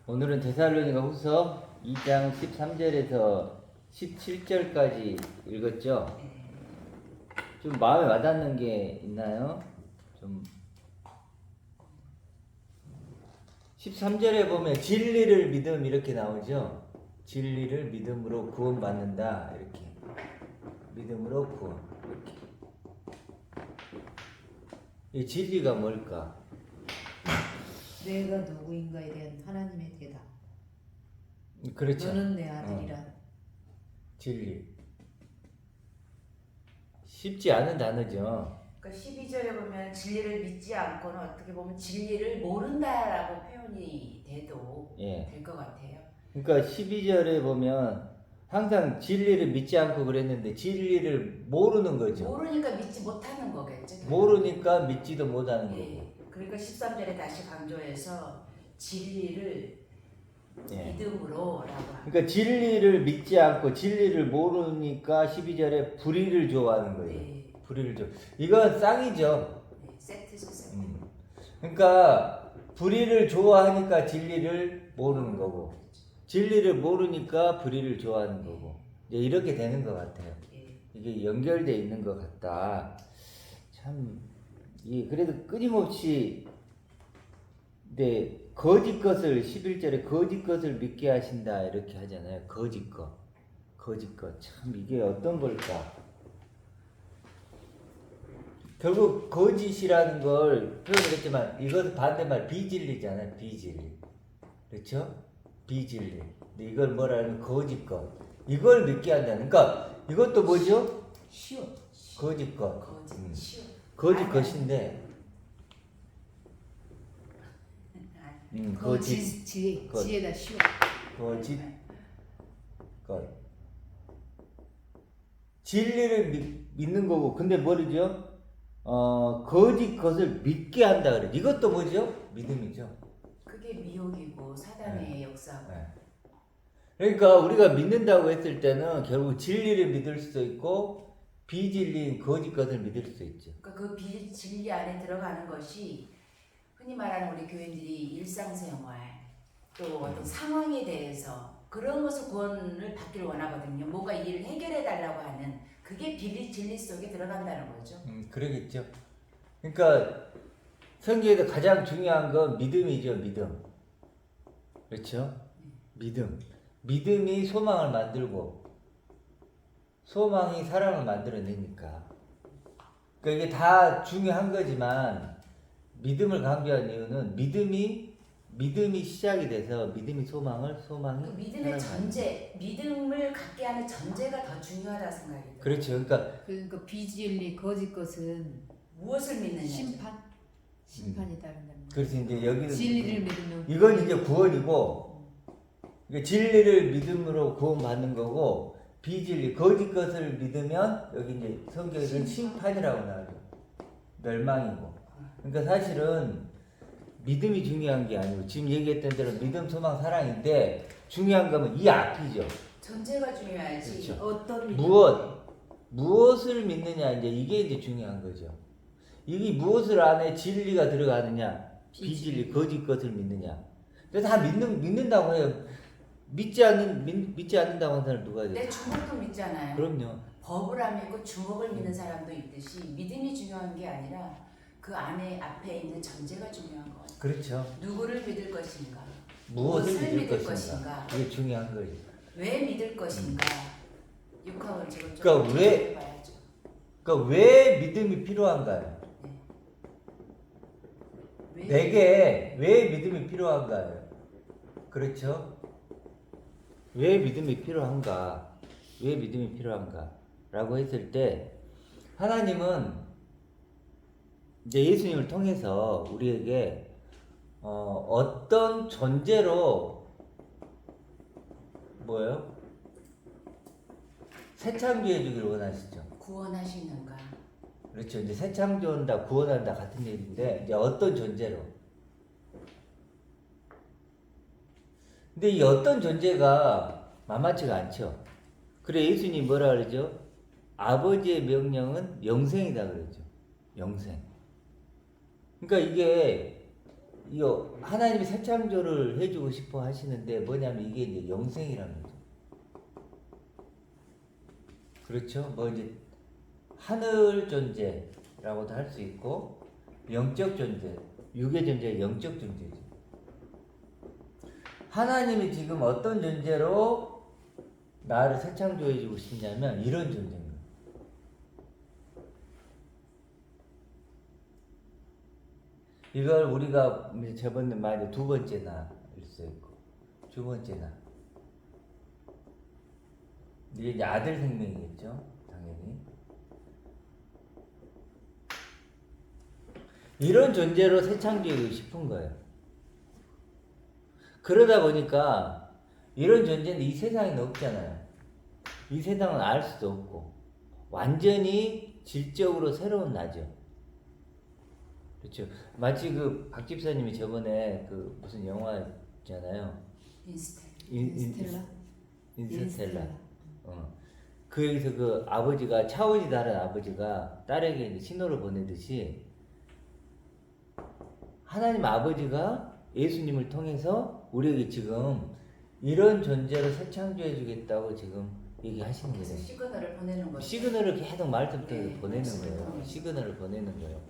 오늘은 데살로니가 후서 2장 13절에서 17절까지 읽었죠? 좀 마음에 와닿는 게 있나요? 좀 13절에 보면 진리를 믿음 이렇게 나오죠? 진리를 믿음으로 구원받는다 이렇게 믿음으로 구원 이렇게 이 진리가 뭘까? 내가 누구인가에 대한 하나님의 대답. 그렇죠. 너는 내 아들이라. 진리 쉽지 않은 단어죠. 그러니까 12절에 보면 진리를 믿지 않고는 어떻게 보면 진리를 모른다라고 표현이 돼도 예. 될 것 같아요. 그러니까 12절에 보면 항상 진리를 믿지 않고 그랬는데 진리를 모르는 거죠. 모르니까 믿지 못하는 거겠죠. 모르니까 믿지도 못하는 거고. 예. 그러니까 13절에 다시 강조해서 진리를 예. 믿음으로라고 합니다. 그러니까 진리를 믿지 않고 진리를 모르니까 12절에 불의를 좋아하는 거예요. 네. 불의를 좋아. 이건 쌍이죠. 네. 세트죠, 세트. 그러니까 불의를 좋아하니까 진리를 모르는 거고 진리를 모르니까 불의를 좋아하는 거고 이제 이렇게 되는 것 같아요. 예. 이게 연결되어 있는 것 같다. 참, 그래도 끊임없이 거짓 것을 11절에 거짓 것을 믿게 하신다 이렇게 하잖아요. 거짓 것. 참 이게 어떤 걸까? 결국 거짓이라는 걸 표현을 했지만 이것은 반대말 비진리잖아요. 비진리. 그렇죠? 비진리. 근데 이걸 뭐라 하면 거짓 것. 이걸 믿게 한다는. 그러니까 이것도 뭐죠? 쉬워. 거짓 것. 거짓, 쉬워. 거짓 것인데. 거짓 지혜다 쉬워. 거짓 것. 진리를 믿는 거고, 근데 뭐죠? 거짓 것을 믿게 한다 그래. 이것도 뭐죠? 믿음이죠. 그게 미혹이고 사단의 역사고. 네. 그러니까 우리가 믿는다고 했을 때는 결국 진리를 믿을 수도 있고 비진리인 거짓 것을 믿을 수 있죠. 그러니까 그 비진리 안에 들어가는 것이 흔히 말하는 우리 교인들이 일상생활 또 어떤 상황에 대해서 그런 것을 구원을 받기를 원하거든요. 뭔가 일을 해결해 달라고 하는 그게 진리 속에 들어간다는 거죠. 그러겠죠. 그러니까 성경에서 가장 중요한 건 믿음이죠. 믿음. 그렇죠? 믿음이 소망을 만들고 소망이 사랑을 만들어내니까. 그러니까 이게 다 중요한 거지만 믿음을 강조한 이유는 믿음이 시작이 돼서 믿음이 소망이 그 믿음의 전제, 믿음을 갖게 하는 전제가 더 중요하다 생각이 들어요. 그렇죠. 그러니까 비진리 거짓 것은 무엇을 믿느냐. 심판이 따른다는 거예요. 그래서 이제 여기는 진리를 믿으면 이건 이제 구원이고 그러니까 진리를 믿음으로 구원받는 거고 비진리 거짓 것을 믿으면 여기 이제 성경에서는 심판이라고 나와요. 멸망이고. 그러니까 사실은 믿음이 중요한 게 아니고 지금 얘기했던 대로 믿음, 소망, 사랑인데 중요한 거는 이 앞이죠. 전제가 중요하지. 그렇죠. 어떤 믿음. 무엇을 믿느냐 이제 이게 중요한 거죠. 이게 무엇을 안에 진리가 들어가느냐, 비진리, 거짓 것을 믿느냐. 그래서 다 믿는다고 해요. 믿지 않는다고 하는 사람 누가 내 돼요? 주먹도 믿잖아요. 그럼요. 법을 안 믿고 주먹을 믿는 사람도 있듯이 믿음이 중요한 게 아니라 그 안에 앞에 있는 전제가 중요한 것 같아요. 그렇죠. 누구를 믿을 것인가? 무엇을 믿을 것인가. 이게 중요한 거예요. 왜 믿을 것인가? 6학원 지금 좀 그러니까 왜- 봐야죠. 그러니까 왜 믿음이 필요한가요? 내게 왜 믿음이 필요한가요? 그렇죠? 왜 믿음이 필요한가? 왜 믿음이 필요한가? 라고 했을 때 하나님은 이제 예수님을 통해서 우리에게 어떤 존재로 뭐예요? 새 창조해 주기를 원하시죠. 구원하시는가? 그렇죠. 이제 새 창조한다, 구원한다 같은 얘기인데 이제 어떤 존재로? 근데 이 어떤 존재가 만만치가 않죠. 그래 예수님이 뭐라 그러죠? 아버지의 명령은 영생이다 그러죠. 영생. 그러니까 이게 이거 하나님이 새 창조를 해주고 싶어 하시는데 뭐냐면 이게 이제 영생이라는 거죠. 그렇죠? 뭐 이제 하늘 존재라고도 할 수 있고 영적 존재, 육의 존재, 영적 존재죠. 하나님이 지금 어떤 존재로 나를 새 창조해주고 싶냐면 이런 존재인 거예요. 이걸 우리가 저번에 말해 두 번째 나일 수 있고 두 번째 나. 이게 이제 아들 생명이겠죠, 당연히. 이런 존재로 새 창조하고 싶은 거예요. 그러다 보니까 이런 존재는 이 세상에는 없잖아요. 이 세상은 알 수도 없고 완전히 질적으로 새로운 나죠. 그렇죠. 마치 그 박 집사님이 저번에 그 무슨 영화 있잖아요. 인스텔라. 그 여기서 그 아버지가 차원이 다른 아버지가 딸에게 이제 신호를 보내듯이 하나님 아버지가 예수님을 통해서 우리에게 지금 이런 존재로 새 창조해 주겠다고 지금 얘기하시는 거예요. 시그널을 보내는 거죠. 시그널을 계속 말씀부터 네, 보내는 거예요. 통해서. 시그널을 보내는 거예요.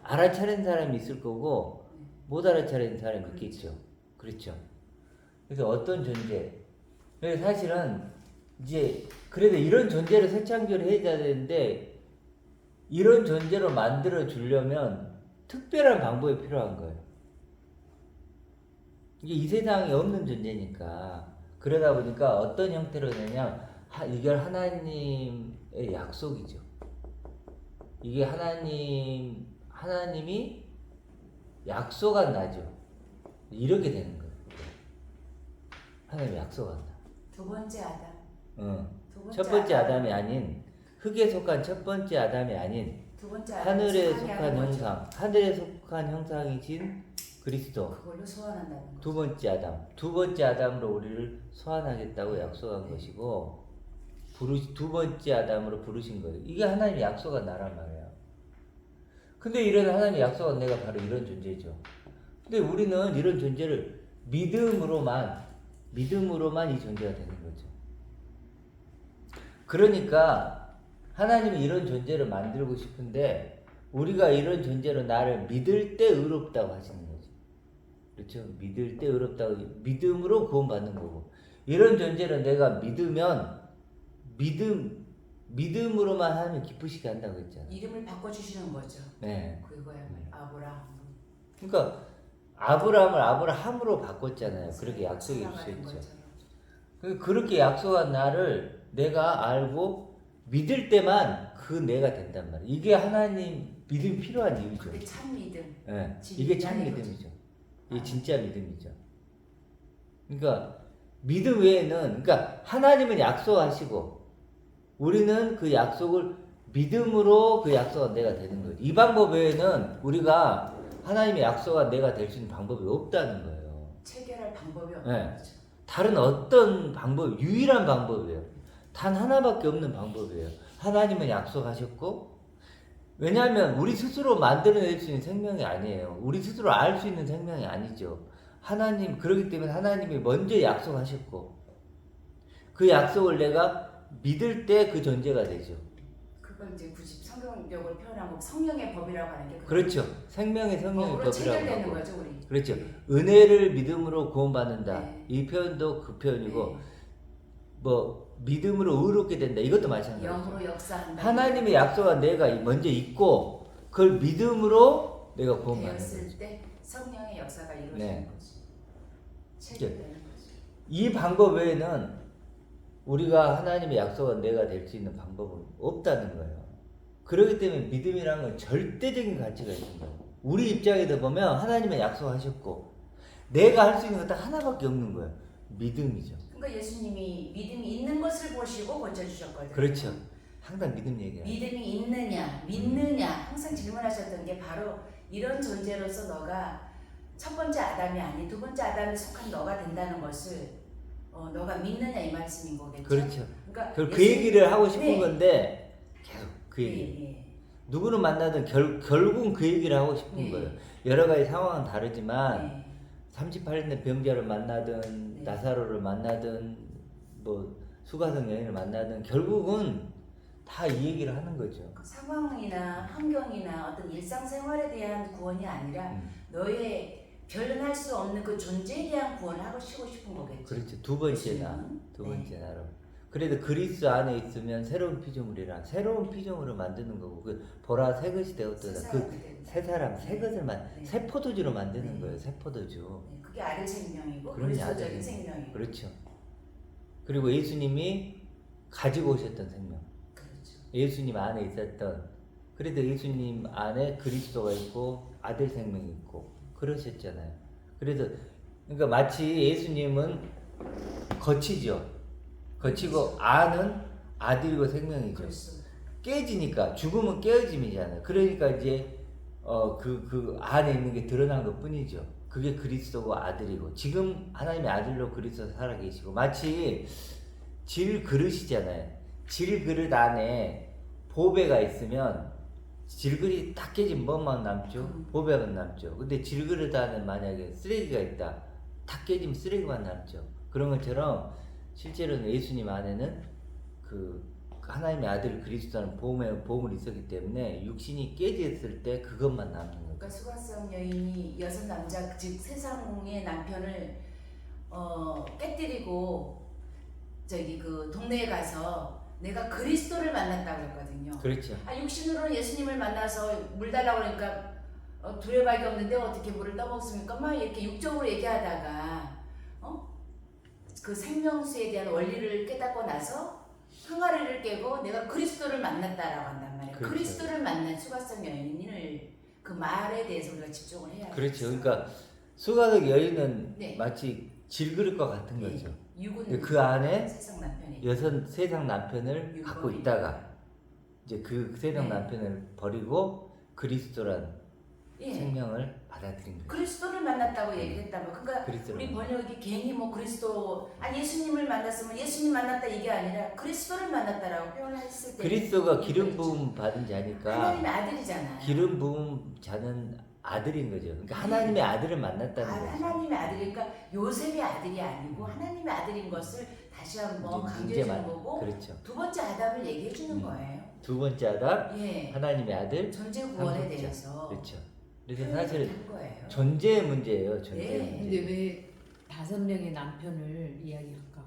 알아차린 사람이 있을 거고 못 알아차린 사람이 있겠죠. 그렇죠. 그래서 어떤 존재. 그래서 사실은 이제 그래도 이런 존재를 새 창조를 해야 되는데 이런 존재로 만들어 주려면 특별한 방법이 필요한 거예요. 이게 이 세상에 없는 존재니까. 그러다 보니까 어떤 형태로 되냐, 이게 하나님의 약속이죠. 이게 하나님이 약속한 나죠. 이렇게 되는 거예요. 하나님이 약속한 나. 두 번째 아담. 첫 번째 아담이 아닌, 흙에 속한 첫 번째 아담이 아닌 두 번째 아담 하늘에 속한 형상, 하늘에 속한 형상이신 그리스도. 그걸로 소환한다는 거죠. 두 번째 아담, 두 번째 아담으로 우리를 소환하겠다고 약속한 것이고, 두 번째 아담으로 부르신 거예요. 이게 하나님의 약속한 나란 말이에요. 근데 이런 하나님의 약속한 내가 바로 이런 존재죠. 근데 우리는 이런 존재를 믿음으로만 이 존재가 되는 거죠. 그러니까 하나님이 이런 존재를 만들고 싶은데 우리가 이런 존재로 나를 믿을 때 의롭다고 하시는 거죠. 그렇죠? 믿을 때 의롭다고, 믿음으로 구원받는 거고, 이런 존재를 내가 믿으면 믿음으로만 하면 기쁘시게 한다고 했잖아요. 이름을 바꿔주시는 거죠. 네. 그거야말로 아브라함. 그러니까 아브라함을 아브라함으로 바꿨잖아요. 그렇게 약속해 주셨죠. 그렇게 약속한 나를 내가 알고 믿을 때만 그 내가 된단 말이에요. 이게 하나님 믿음이 필요한 이유죠. 그게 참 믿음. 네, 이게 참 믿음이죠. 이게 진짜 믿음이죠. 그러니까 믿음 외에는, 그러니까 하나님은 약속하시고 우리는 그 약속을 믿음으로 그 약속한 내가 되는 거예요. 이 방법 외에는 우리가 하나님의 약속한 내가 될 수 있는 방법이 없다는 거예요. 체결할 방법이 없는 네. 거죠. 다른 어떤 방법, 유일한 방법이에요. 단 하나밖에 없는 방법이에요. 하나님은 약속하셨고, 왜냐하면 우리 스스로 만들어낼 수 있는 생명이 아니에요. 우리 스스로 알 수 있는 생명이 아니죠. 하나님, 그렇기 때문에 하나님이 먼저 약속하셨고, 그 약속을 내가 믿을 때 그 존재가 되죠. 그걸 이제 굳이 성경적으로 표현하면 성령의 법이라고 하는 게 그렇죠. 생명의 성령의 법으로 법이라고 체결되는 하고. 거죠, 우리. 그렇죠. 은혜를 믿음으로 구원받는다. 네. 이 표현도 그 표현이고, 네. 뭐 믿음으로 의롭게 된다. 이것도 마찬가지죠. 영으로 역사한다. 하나님의 약속한 내가 먼저 있고 그걸 믿음으로 내가 구원받는 되었을 거죠. 때 성령의 역사가 이루어지는 네. 거지. 체결되는 거지. 이 방법 외에는 우리가 하나님의 약속한 내가 될 수 있는 방법은 없다는 거예요. 그렇기 때문에 믿음이라는 건 절대적인 가치가 있는 거예요. 우리 입장에서 보면 하나님의 약속하셨고 내가 할 수 있는 건 딱 하나밖에 없는 거예요. 믿음이죠. 그러니까 예수님이 믿음이 있는 것을 보시고 고쳐주셨거든요. 그렇죠. 항상 믿음 얘기해요. 믿음이 있느냐, 믿느냐 항상 질문하셨던 게 바로 이런 존재로서 너가 첫 번째 아담이 아닌 두 번째 아담에 속한 너가 된다는 것을 너가 믿느냐 이 말씀인 거겠죠. 그렇죠. 그러니까 그 얘기를 하고 싶은 네. 건데 계속 그 얘기. 예. 누구를 만나든 결국은 그 얘기를 하고 싶은 네. 거예요. 여러 가지 상황은 다르지만 네. 38년 병자를 만나든 네. 나사로를 만나든 뭐 수가성 여인을 만나든 결국은 다 이 얘기를 하는 거죠. 그 상황이나 환경이나 어떤 일상생활에 대한 구원이 아니라 너의 변론할 수 없는 그 존재에 대한 구원을 하고 싶은 거겠죠. 그렇죠. 두 번째 나, 두 네. 번째 나로. 그래도 그리스도 안에 있으면 새로운 피조물이라 새로운 피조물을 만드는 거고 그 보라 새 것이 되었도다. 그 새 사람 새 것을 네. 새 포도주로 만드는 네. 거예요. 새 포도주. 네, 그게 아들 생명이고 그럼요, 그리스도적인 아들 생명이고. 그렇죠. 그리고 예수님이 가지고 오셨던 생명. 그렇죠. 예수님 안에 있었던 그래도 예수님 안에 그리스도가 있고 아들 생명이 있고 그러셨잖아요. 그래서 그러니까 마치 예수님은 거치죠. 거치고 안은 아들이고 생명이죠. 그리스도. 깨지니까 죽음은 깨어짐이잖아요. 그러니까 이제 그 안에 있는 게 드러난 것 뿐이죠. 그게 그리스도고 아들이고 지금 하나님의 아들로 그리스도 살아계시고 마치 질 그릇이잖아요. 질 그릇 안에 보배가 있으면 질그릇이 딱 깨지면 뭐만 남죠? 보배만 남죠. 근데 질그릇 안에 만약에 쓰레기가 있다. 딱 깨지면 쓰레기만 남죠. 그런 것처럼 실제로는 예수님 안에는 그 하나님의 아들 그리스도는 보험이 있었기 때문에 육신이 깨졌을 때 그것만 남는 거예요. 그러니까 수가성 여인이 여섯 남자 즉 세상의 남편을 깨뜨리고 저기 그 동네에 가서 내가 그리스도를 만났다고 했거든요. 그렇죠. 육신으로는 예수님을 만나서 물 달라고 그러니까 두려움밖에 없는데 어떻게 물을 떠먹습니까? 막 이렇게 육적으로 얘기하다가 그 생명수에 대한 원리를 깨닫고 나서 항아리를 깨고 내가 그리스도를 만났다라고 한단 말이에요. 그렇죠. 그리스도를 만난 수가성 여인을 그 말에 대해서 우리가 집중을 해야 돼요. 그렇죠. 그러니까 수가성 여인은 네. 마치 질그릇과 같은 거죠. 육은 그 안에 세상 남편이 세상 남편을 육거리. 갖고 있다가 이제 그 세상 네. 남편을 버리고 그리스도란 예. 생명을 받아들인 거예요. 그리스도를 만났다고 얘기했다면 그러니까 그리스도를 우리 번역이 괜히 뭐 그리스도 예수님을 만났으면 예수님 만났다 이게 아니라 그리스도를 만났다라고 표현했을 때 그리스도가 기름 부음 받은 자니까 하나님의 아들이잖아요. 기름 부음 자는 아들인 거죠. 그러니까 하나님의 아들을 만났다는 거죠. 하나님의 아들이니까 요셉의 아들이 아니고 하나님의 아들인 것을 다시 한번 강조해 주는 거고 그렇죠. 두 번째 아담을 얘기해 주는 거예요. 두 번째 아담 예. 하나님의 아들 존재 구원에 한국자. 대해서 그렇죠. 그래서 사실 한 거예요. 존재의 문제예요. 존재의 네. 근데 문제. 왜 5명의 남편을 이야기할까?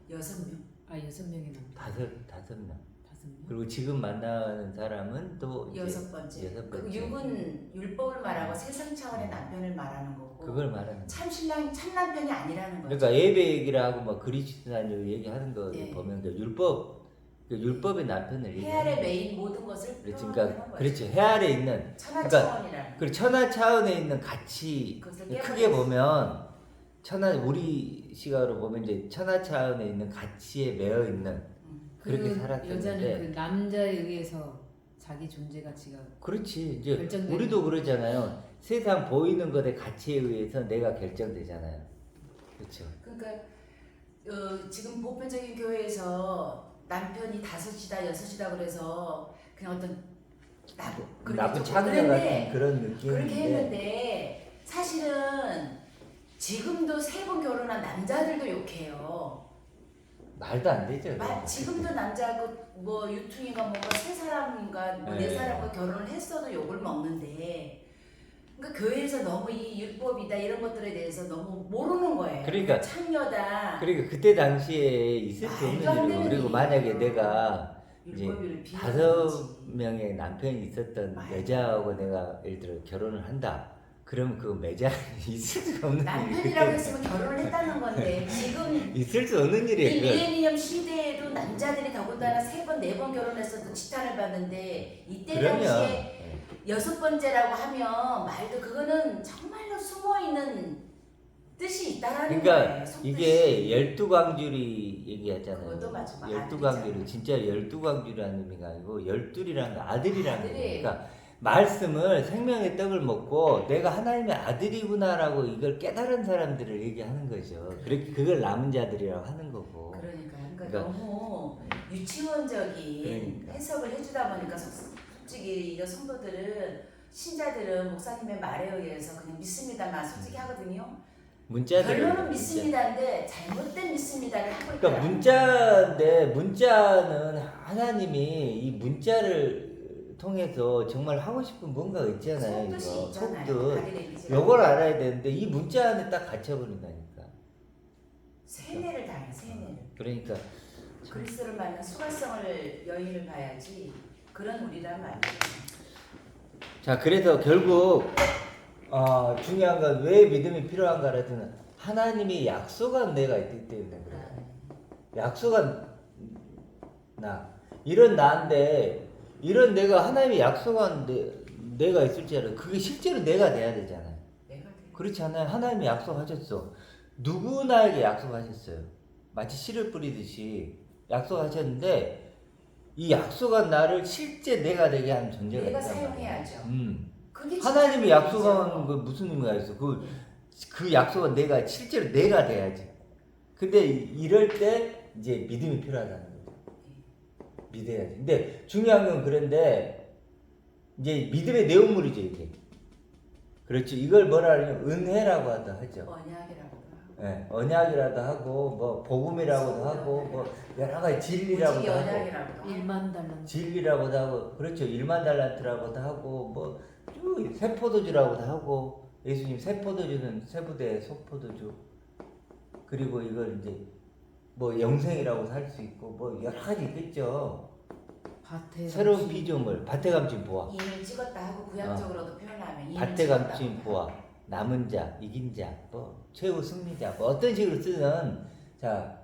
6명. 6명의 남편. 다섯 명. 5명. 그리고 지금 만나는 사람은 또 이제 여섯 번째. 여섯 그 번째. 육은 율법을 말하고 세상 차원의 남편을 말하는 거고 그걸 말하는 거예요. 참 신랑 참 남편이 아니라는 거죠. 그러니까 예배 얘기를 하고 막 그리스도인을 얘기하는 거 네. 보면 그 율법의 남편을 해 얘기하는 아래 거예요. 메인 모든 것을 그렇지. 표현하는 그러니까 거죠. 그렇지. 해 아래 있는 천하 그러니까 차원이라는 그 천하 차원에 있는 가치 그것을 크게 깨버렸어요. 보면 우리 시각으로 보면 이제 천하 차원에 있는 가치에 매여 있는 그렇게 그 살았었는데 여자는 그 남자에 의해서 자기 존재 가치가 그렇지. 이제 결정되는 우리도 그러잖아요. 세상 보이는 것의 가치에 의해서 내가 결정되잖아요. 그렇죠. 그러니까 지금 보편적인 교회에서 남편이 5이다 6이다 그래서 그냥 어떤 나쁜 차그녀 같은 그런 느낌인데 그렇게 했는데 사실은 지금도 3번 결혼한 남자들도 욕해요. 말도 안 되죠. 지금도 남자 뭐 유퉁이가 뭔가 3사람인가 뭐 네. 4사람과 결혼을 했어도 욕을 먹는데 그러니까 교회에서 너무 이 율법이다 이런 것들에 대해서 너무 모르는 거예요. 그러니까 창녀다. 그러니까 그때 당시에 있을 수 없는 말도 안 일이고 되는 그리고 만약에 내가 이제 율법을 5명의 남편이 있었던 말도 여자하고 내가 예를 들어 결혼을 한다. 그러면 그 매장이 있을 수 없는 남편이라고 일이 했으면 결혼을 했다는 건데 지금 있을 수 없는 이 일이에요. 그건. 밀레니엄 시대에도 남자들이 더군다나 3번, 4번 결혼했어도 지탄을 받는데 이때 그러면 당시에 6번째라고 하면 말도 그거는 정말로 숨어있는 뜻이 있다라는 그러니까 거예요. 속뜻이. 이게 12광줄이 얘기하잖아요. 그것도 맞아. 12광줄이 진짜 12광줄이라는 의미가 아니고 12이라는 거 아들이라는 아들이. 거예요. 그러니까 말씀을 생명의 떡을 먹고 내가 하나님의 아들이구나라고 이걸 깨달은 사람들을 얘기하는 거죠. 그걸 남은 자들이라고 하는 거고. 그러니까 그러니까 너무 유치원적인 그러니까. 해석을 해주다 보니까 솔직히 이 성도들은 신자들은 목사님의 말에 의해서 그냥 믿습니다만 솔직히 하거든요. 문자들. 결론은 믿습니다인데 잘못된 믿습니다를 하고 그러니까 있더라고요. 문자인데 문자는 하나님이 이 문자를 통해서 정말 하고 싶은 뭔가 있잖아요. 이거 속뜻이 있잖아요. 속뜻. 자기네 믿으라고. 요걸 알아야 되는데 이 문자 안에 딱 갇혀버린다니까. 세뇌를 당해 세뇌를. 그러니까 그리스도를 만난 수가성을 여인을 봐야지 그런 우리란 말이에요. 자 그래서 결국 중요한 건 왜 믿음이 필요한가라는 하나님이 약속한 내가 있기 때문에 그래요. 약속한 나 이런 나인데 이런 내가 하나님이 약속한 내가 있을 줄 알아요. 그게 실제로 내가 돼야 되잖아요. 내가 그렇지 않아요? 하나님이 약속하셨어. 누구나에게 약속하셨어요. 마치 씨를 뿌리듯이 약속하셨는데 이 약속한 나를 실제 내가 되게 하는 존재가 내가 있단 말이야. 사용해야죠. 그게 하나님이 진짜 약속한 믿음이죠. 거 무슨 의미가 있어? 그 약속은 내가 실제로 내가 돼야지. 근데 이럴 때 이제 믿음이 필요하다는 거죠. 믿어야지. 근데 중요한 건 그런데 이제 믿음의 내용물이죠 이게. 그렇죠. 이걸 뭐라 하냐면 은혜라고 하죠. 언약이라고도 하고. 네, 언약이라도 하고 뭐 복음이라고도 하고 뭐 여러 가지 진리라고도 하고 언약이라고도 하고. 1만 달러. 진리라고도 하고 그렇죠. 1만 달란트라고도 하고 뭐 쭉 새포도주라고도 하고 예수님 새포도주는 새부대 소포도주 그리고 이걸 이제 뭐 영생이라고도 할 수 있고 뭐 여러 가지 있겠죠. 밭에 새로운 감춘 피조물 밭에 감춘 보화 인을 찍었다 하고 구약적으로도 표현하면 인을 밭에 찍었다. 감춘 보화 남은 자 이긴 자뭐 최후 승리자 뭐 어떤 식으로 쓰는 자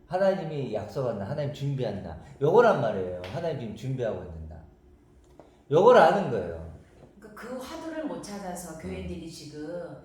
하나님이 약속한다 하나님 준비한다 요거란 말이에요. 하나님 지금 준비하고 있는다 요걸 아는 거예요. 그 화두를 못 찾아서 교인들이 지금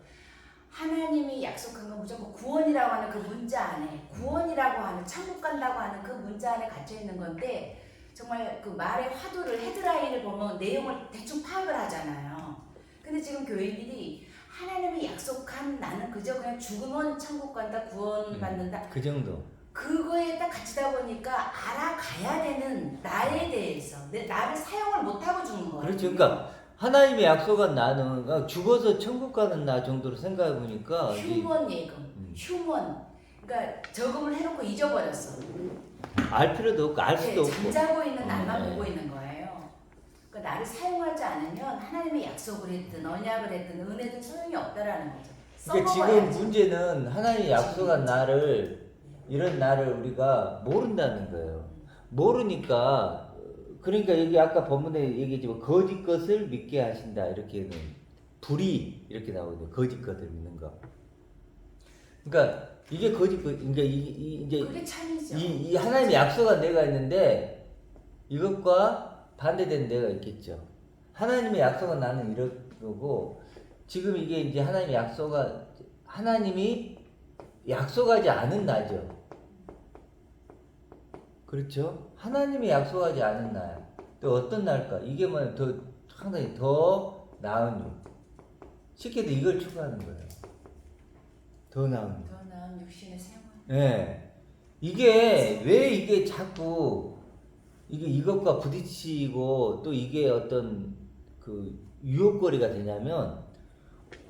하나님이 약속한 건 무조건 구원이라고 하는 그 문자 안에 구원이라고 하는 천국 간다고 하는 그 문자 안에 갇혀 있는 건데 정말 그 말의 화두를 헤드라인을 보면 내용을 대충 파악을 하잖아요. 근데 지금 교인들이 하나님이 약속한 나는 그저 그냥 죽으면 천국 간다 구원 받는다 그 정도. 그거에 딱 갇히다 보니까 알아가야 되는 나에 대해서 나를 사용을 못하고 죽는 거예요. 그렇죠. 그러니까 하나님의 약속한 나는 죽어서 천국 가는 나 정도로 생각해 보니까 휴먼 예금, 휴먼. 그러니까 저금을 해놓고 잊어버렸어. 알 필요도 없고 알 수도 없고. 잠자고 있는 나만 네. 보고 있는 거예요. 그러니까 나를 사용하지 않으면 하나님의 약속을 했든 언약을 했든 은혜든 소용이 없다라는 거죠. 그러니까 지금 써먹어야지. 문제는 하나님이 약속한 나를 이런 나를 우리가 모른다는 거예요. 모르니까 그러니까 여기 아까 본문에 얘기했지만 거짓 것을 믿게 하신다 이렇게는 불이 이렇게 나오거든요. 거짓 것을 믿는 거. 그러니까 이게 거짓 것 그러니까 이제 그게 참이죠. 이 하나님의 약속한 내가 있는데 이것과 반대된 내가 있겠죠. 하나님의 약속은 나는 이런 거고 지금 이게 이제 하나님이 약속하지 않은 나죠. 그렇죠? 하나님이 약속하지 않은 나야. 또 어떤 날까? 이게 뭐 상당히 더 나은 육. 쉽게도 이걸 추구하는 거예요. 더 나은 육. 더 나은 육신의 생활. 예. 이게 왜 이게 자꾸 이것과 부딪히고 또 이게 어떤 그 유혹거리가 되냐면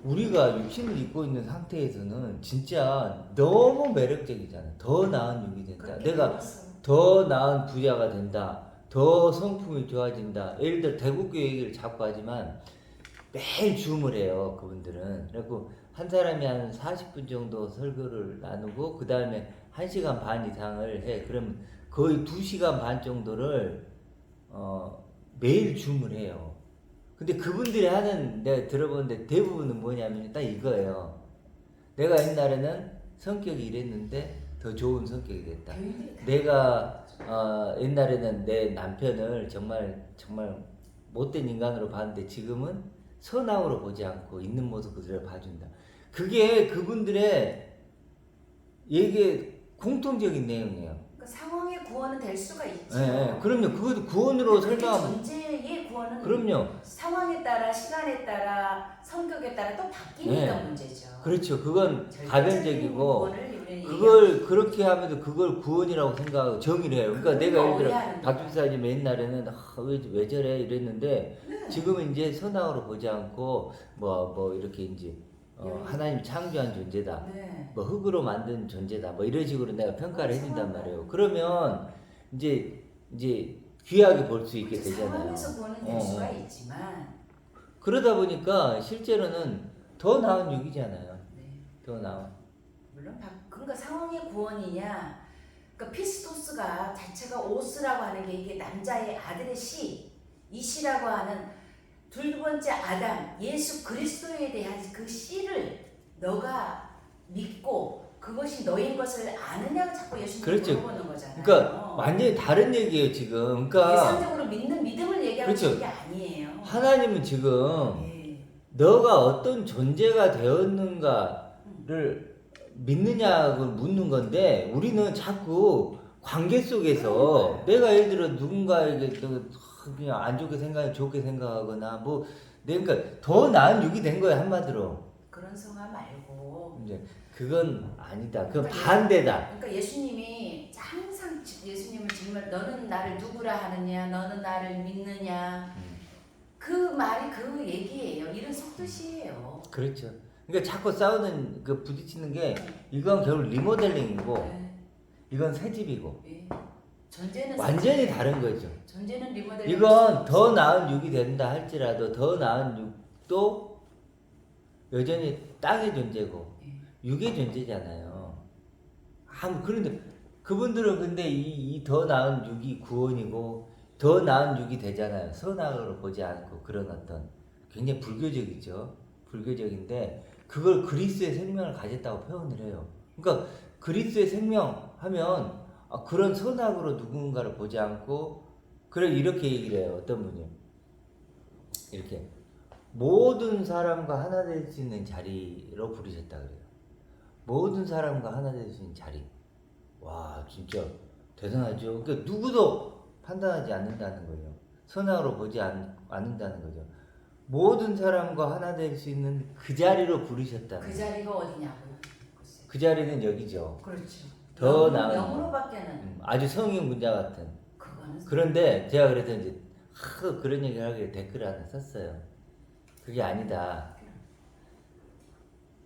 우리가 육신을 입고 있는 상태에서는 진짜 너무 매력적이잖아. 더 나은 육이 된다. 내가 배웠어. 더 나은 부자가 된다. 더 성품이 좋아진다. 예를 들어 대국교 얘기를 자꾸 하지만 매일 줌을 해요. 그분들은. 그래갖고 한 사람이 한 40분 정도 설교를 나누고 그 다음에 1시간 반 이상을 해. 그럼 거의 2시간 반 정도를 매일 줌을 해요. 근데 그분들이 하는 내가 들어보는데 대부분은 뭐냐면 딱 이거예요. 내가 옛날에는 성격이 이랬는데 더 좋은 성격이 됐다. 내가 옛날에는 내 남편을 정말 못된 인간으로 봤는데 지금은 선악으로 보지 않고 있는 모습 그대로 봐준다. 그게 그분들의 얘기의 공통적인 내용이에요. 그 상황의 구원은 될 수가 있죠. 네, 그럼요. 그것도 구원으로 설명하면. 존재의 구원은 그럼요. 상황에 따라 시간에 따라 성격에 따라 또 바뀌니까 네. 문제죠. 그렇죠. 그건 가변적이고. 그걸 그렇게 하면서 그걸 구원이라고 생각하고 정의를 해요. 그러니까 내가 예를 들어 오해하는 박 거야. 집사님 옛날에는 왜 저래 이랬는데 네. 지금은 이제 선악으로 보지 않고 뭐 이렇게 이제 예. 하나님 창조한 존재다. 네. 뭐 흙으로 만든 존재다. 뭐 이런 식으로 내가 평가를 해준단 상황. 말이에요. 그러면 이제 귀하게 볼 수 있게 되잖아요. 상황에서 보는 될 수가 있지만 그러다 보니까 실제로는 더 나은 육이잖아요. 네. 더 나은. 물론 그러니까 상황의 구원이냐 그러니까 피스토스가 자체가 오스라고 하는 게 이게 남자의 아들의 씨 이 씨라고 하는 두 번째 아담 예수 그리스도에 대한 그 씨를 너가 믿고 그것이 너인 것을 아느냐고 자꾸 예수님이 그렇죠. 물어보는 거잖아요. 그러니까 완전히 다른 얘기예요 지금. 그러니까 예상적으로 믿는 믿음을 얘기하는 그렇죠. 게 아니에요. 하나님은 지금 예. 너가 어떤 존재가 되었는가를 믿느냐고 묻는 건데 우리는 자꾸 관계 속에서 내가 예를 들어 누군가에게 그냥 안 좋게 생각하거나 좋게 생각하거나 뭐 그러니까 더 나은 육이 된 거야 한마디로. 그런 성화 말고 이제 그건 아니다. 그건 그러니까 반대다. 그러니까 예수님이 항상 예수님을 질문 너는 나를 누구라 하느냐 너는 나를 믿느냐 그 말이 그 얘기예요. 이런 속뜻이에요. 그렇죠. 그러니까 자꾸 싸우는 그 부딪히는 게 이건 결국 리모델링이고 네. 이건 새집이고 예. 전제는 완전히 사실 다른 거죠. 전제는 리모델 이건 더 나은 육이 된다 할지라도 더 나은 육도 여전히 땅의 존재고 예. 육의 존재잖아요. 그런데 그분들은 근데 이 더 나은 육이 구원이고 더 나은 육이 되잖아요. 선악으로 보지 않고 그런 어떤 굉장히 불교적이죠. 불교적인데 그걸 그리스의 생명을 가졌다고 표현을 해요. 그러니까 그리스의 생명 하면 그런 선악으로 누군가를 보지 않고 그래 이렇게 얘기를 해요. 어떤 분이 이렇게 모든 사람과 하나 될 수 있는 자리로 부르셨다 그래요. 모든 사람과 하나 될 수 있는 자리. 와 진짜 대단하죠. 그러니까 누구도 판단하지 않는다는 거예요. 선악으로 보지 않는다는 거죠. 모든 사람과 하나 될 수 있는 그 자리로 부르셨다는 그 거예요. 자리가 어디냐고요? 그 자리는 여기죠. 그렇죠. 더 나은 영으로밖에는 아주 성인 군자 같은. 그거는 그런데 제가 그래서 이제 그런 얘기를 하길래 댓글 하나 썼어요. 그게 아니다.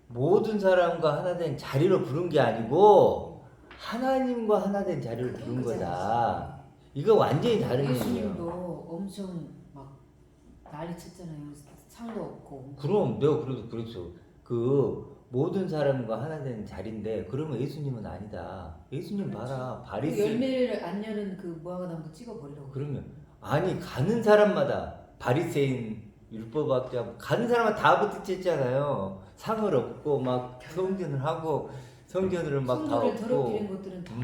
모든 사람과 하나 된 자리로 부른 게 아니고 하나님과 하나 된 자리로 부른 거다. 이거 완전히 다른 얘기예요. 예수님도 엄청 막 난리 쳤잖아요. 상도 없고. 그럼 내가 그래도 그랬어. 그 모든 사람과 하나 된 자리인데 그러면 예수님은 아니다. 예수님 봐라. 그 바리새 열매를 안 여는 그 무화과 나무 찍어버리라고. 그러면 아니 가는 사람마다 바리새인 율법학자 가는 사람마다 다 부딪혔잖아요. 상을 얻고 막 성전을 하고 성전을 막 다 성도를 얻고. 더럽히는 것들은 다.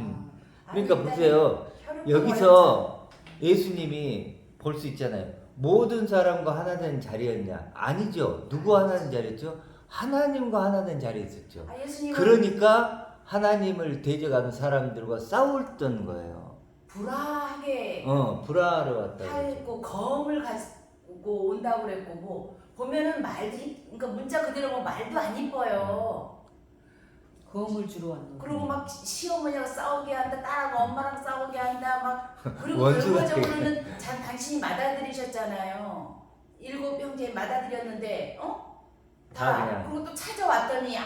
그러니까 보세요. 혈육도 여기서 예수님이 볼 수 있잖아요. 모든 사람과 하나 된 자리였냐? 아니죠. 누구 하나 된 자리였죠? 하나님과 하나 된 자리에 있었죠. 예수님은 그러니까 하나님을 대적하는 사람들과 싸웠던 거예요. 불화하게 불화하러 왔다. 하고 검을 가지고 온다고 그랬고 뭐 보면은 말들이 그러니까 문자 그대로 보면 말도 안 이뻐요. 검을 주러 왔는. 그리고 막 시어머니랑 싸우게 한다, 딸하고 엄마랑 싸우게 한다, 막 그리고 원수가 결과적으로는 당신이 맏아들이셨잖아요. 7 형제 맏아들이었는데 다 그냥. 그리고 또 찾아왔더니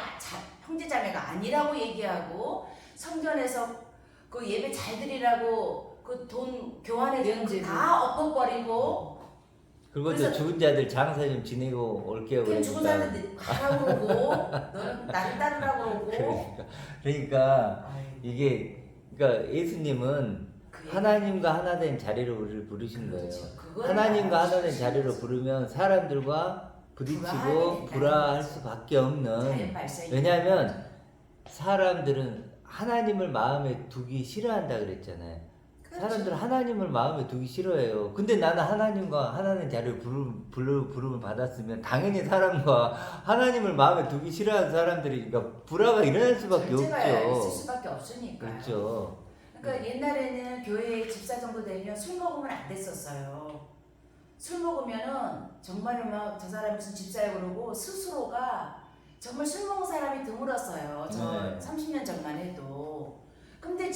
형제자매가 아니라고 얘기하고 성전에서 그 예배 잘 드리라고 그 돈 교환해주는 면제부. 거다 엎어버리고 그리고 또 그래서- 죽은 자들 장사 좀 지내고 올게요. 그냥 죽은 그러니까. 사람들 가라고 그러고 너는 나를 따르라고 그러고 그러니까 이게 그러니까 예수님은 그게 하나님과 하나 된 자리로 우리를 부르신 거예요. 그렇죠. 그걸 하나님과 하나 된 알아주시는 자리로 거지. 부르면 사람들과 부딪히고 불화하게 불화할 된다는 수밖에 없는. 자연 발생이 왜냐하면 사람들은 하나님을 마음에 두기 싫어한다 그랬잖아요. 그렇죠. 사람들은 하나님을 마음에 두기 싫어해요. 근데 나는 하나님과 하나님 자리를 부름을 받았으면 당연히 사람과 하나님을 마음에 두기 싫어하는 사람들이니까 불화가 일어날 수밖에 전제가 있을 없죠. 수밖에 없으니까. 그렇죠. 그러니까 옛날에는 교회에 집사 정도 되면 술 먹으면 안 됐었어요. 술 먹으면은 정말로 막 저 사람 무슨 집사야 그러고 스스로가 정말 술 먹은 사람이 드물었어요. 저 네. 30년 전만 해도.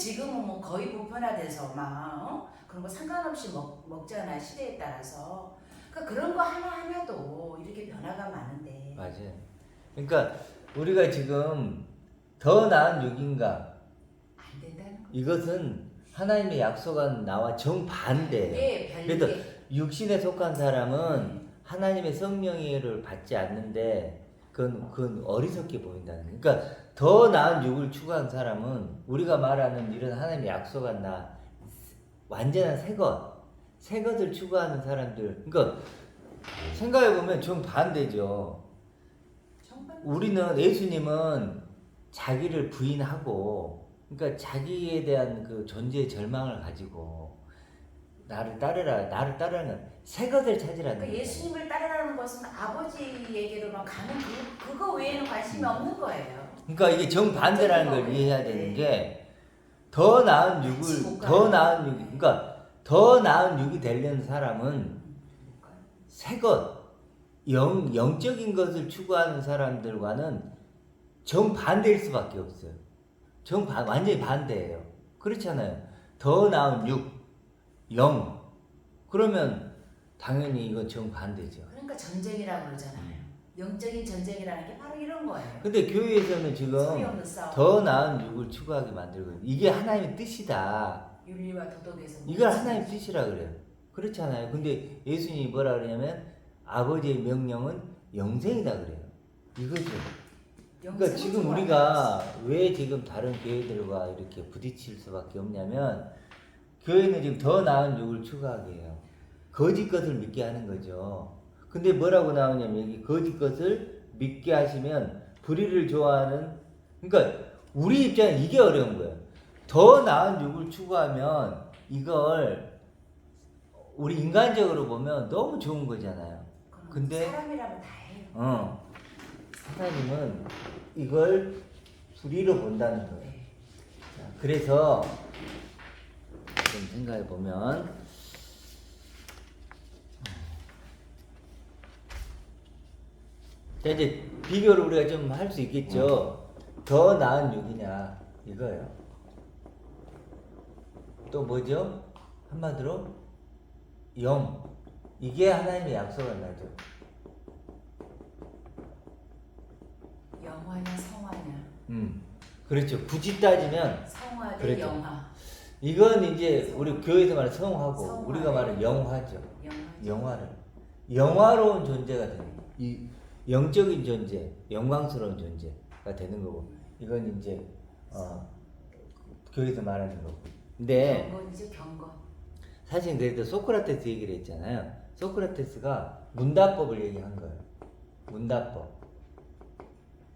지금은 뭐 거의 보편화돼서 막 그런 거 상관없이 먹잖아 시대에 따라서. 그러니까 그런 거 하나하나도 이렇게 변화가 많은데. 맞아요. 그러니까 우리가 지금 더 나은 육인가 안 된다는 거. 이것은 하나님의 약속은 나와 정반대예요. 네, 그래도 별개. 육신에 속한 사람은 하나님의 성령을 받지 않는데 그건 어리석게 보인다는 거예요. 그러니까 더 나은 육을 추구한 사람은 우리가 말하는 이런 하나님의 약속한 나 완전한 새 것을 추구하는 사람들. 그러니까 생각해 보면 정반대죠. 정말. 우리는 예수님은 자기를 부인하고 그러니까 자기에 대한 그 존재의 절망을 가지고 나를 따르라는 새 것을 찾으라는 그러니까 거예요. 예수님을 따르라는 것은 아버지에게로만 가는 그거 외에는 관심이 없는 거예요. 그러니까 이게 정반대라는 걸 이해해야 되는 게 더 나은 육을 그러니까 더 나은 육이 되려는 사람은 새 것, 영적인 것을 추구하는 사람들과는 정반대일 수밖에 없어요. 완전히 반대예요. 그렇잖아요. 더 나은 육, 영. 그러면 당연히 이건 정반대죠. 그러니까 전쟁이라고 그러잖아요. 영적인 전쟁이라는 게 바로 이런 거예요. 근데 교회에서는 지금 소리 없는 싸움. 더 나은 육을 추구하게 만들고 이게 하나님의 뜻이다. 윤리와 도덕에서 이걸 하나님의 뜻이라 그래요. 그렇잖아요. 근데 예수님이 뭐라 그러냐면 아버지의 명령은 영생이다 그래요. 이거죠. 그러니까 지금 우리가 왜 지금 다른 교회들과 이렇게 부딪힐 수밖에 없냐면 교회는 지금 더 나은 육을 추구하게 해요. 거짓 것을 믿게 하는 거죠. 근데 뭐라고 나오냐면 여기 거짓 것을 믿게 하시면 불의를 좋아하는 그러니까 우리 입장에 이게 어려운 거예요. 더 나은 육을 추구하면 이걸 우리 인간적으로 보면 너무 좋은 거잖아요. 근데 사람이라면 다 해요. 하나님은 이걸 불의로 본다는 거예요. 네. 자, 그래서 좀 생각해 보면 자 이제 비교를 우리가 좀 할 수 있겠죠. 더 나은 육이냐 이거예요. 또 뭐죠? 한마디로 영. 이게 하나님의 약속을 나죠. 영화냐 성화냐. 그렇죠. 굳이 따지면 성화 대 그렇죠. 영화. 이건 이제 우리 교회에서 말하는 성화고 성화. 우리가 말하는 영화죠. 영화. 영화를 영화로운 존재가 되는 거예요. 이 영적인 존재, 영광스러운 존재가 되는 거고 이건 이제 교회에서 말하는 거고. 근데 경건이죠 경건. 사실 그래도 소크라테스 얘기를 했잖아요. 소크라테스가 문답법을 얘기한 거예요. 문답법.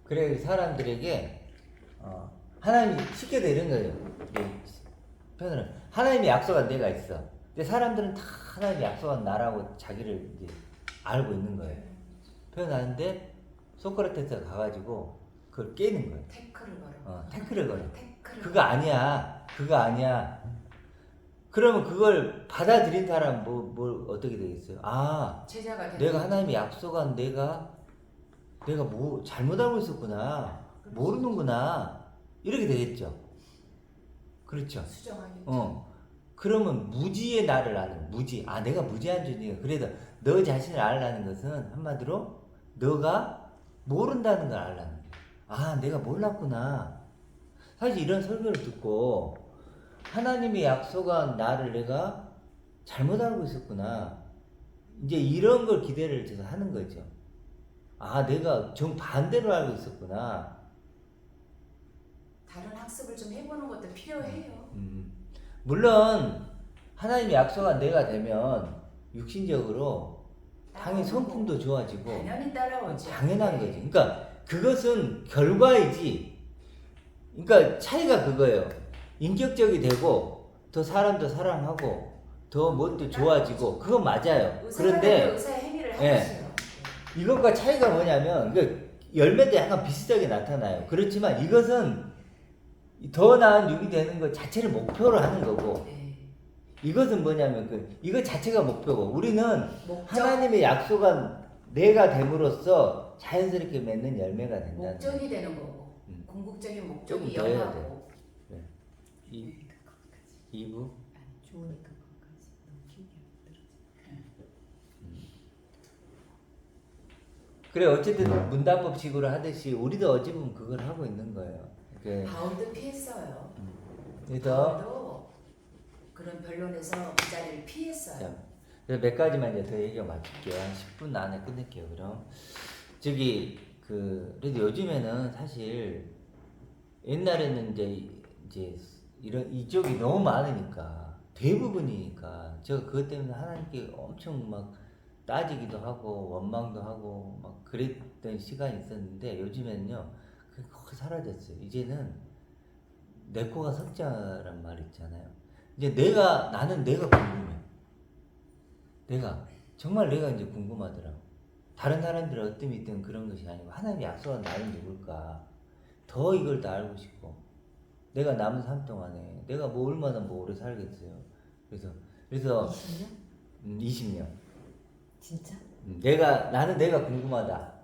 그래 사람들에게 하나님이 쉽게 이런 거예요. 표현은 하나님이 약속한 데가 있어. 근데 사람들은 다 하나님이 약속한 나라고 자기를 이제 알고 있는 거예요. 표현하는데 소크라테스가 가가지고 그걸 깨는 거예요. 태클을 걸어. 태클을 걸어. 태클을 그거 아니야. 그거 아니야. 그러면 그걸 받아들인 사람 뭘 어떻게 되겠어요? 아, 제자가 되는 내가 하나님이 약속한 내가 뭐 잘못 알고 있었구나. 모르는구나. 이렇게 되겠죠. 그렇죠. 수정하겠죠. 그러면 무지의 나를 아는 무지. 아, 내가 무지한 존재가. 그래도 너 자신을 알라는 것은 한마디로 너가 모른다는 걸 알라는 거야. 아, 내가 몰랐구나. 사실 이런 설교를 듣고 하나님이 약속한 나를 내가 잘못 알고 있었구나. 이제 이런 걸 기대를 해서 하는 거죠. 아, 내가 정반대로 알고 있었구나. 다른 학습을 좀 해보는 것도 필요해요. 물론 하나님이 약속한 내가 되면 육신적으로 당연히 성품도 좋아지고 당연히 따라오죠. 당연한 거지. 그러니까 그것은 결과이지. 그러니까 차이가 그거예요. 인격적이 되고 더 사람도 사랑하고 더 뭣도 좋아지고 그건 맞아요. 그런데 의사의 행위를 예. 하시죠. 이것과 차이가 뭐냐면 그 열매도 약간 비슷하게 나타나요. 그렇지만 이것은 더 나은 육이 되는 것 자체를 목표로 하는 거고 네. 이것은 뭐냐면 이거 자체가 목표고 우리는 목적. 하나님의 약속한 내가 됨으로써 자연스럽게 맺는 열매가 된다는 거예요. 목적이 되는 거고 궁극적인 목적이 조금 더 해야 영화고 네. 2부? 아니 좋으니까 거기까지 너무 길게 들어. 그래 어쨌든 문단법식으로 하듯이 우리도 어찌 보면 그걸 하고 있는 거예요. 바울도 피했어요. 그래서 바울도 그런 변론에서 그 자리를 피했어요. 자, 그래서 몇 가지만 이제 더 얘기가 맞출게요. 한 10분 안에 끝낼게요. 그럼 그래도 요즘에는 사실 옛날에는 이제 이런 이쪽이 너무 많으니까 대부분이니까 제가 그것 때문에 하나님께 엄청 막 따지기도 하고 원망도 하고 막 그랬던 시간이 있었는데 요즘에는요 그게 거의 사라졌어요. 이제는 내 코가 석자란 말 있잖아요. 이제 나는 내가 궁금해. 정말 내가 이제 궁금하더라고. 다른 사람들이 어떤 믿든 그런 것이 아니고 하나님이 약속한 나는 누굴까? 더 이걸 다 알고 싶고 내가 남은 삶 동안에 내가 뭐 얼마나 뭐 오래 살겠어요. 그래서 20년? 20년. 진짜? 나는 내가 궁금하다.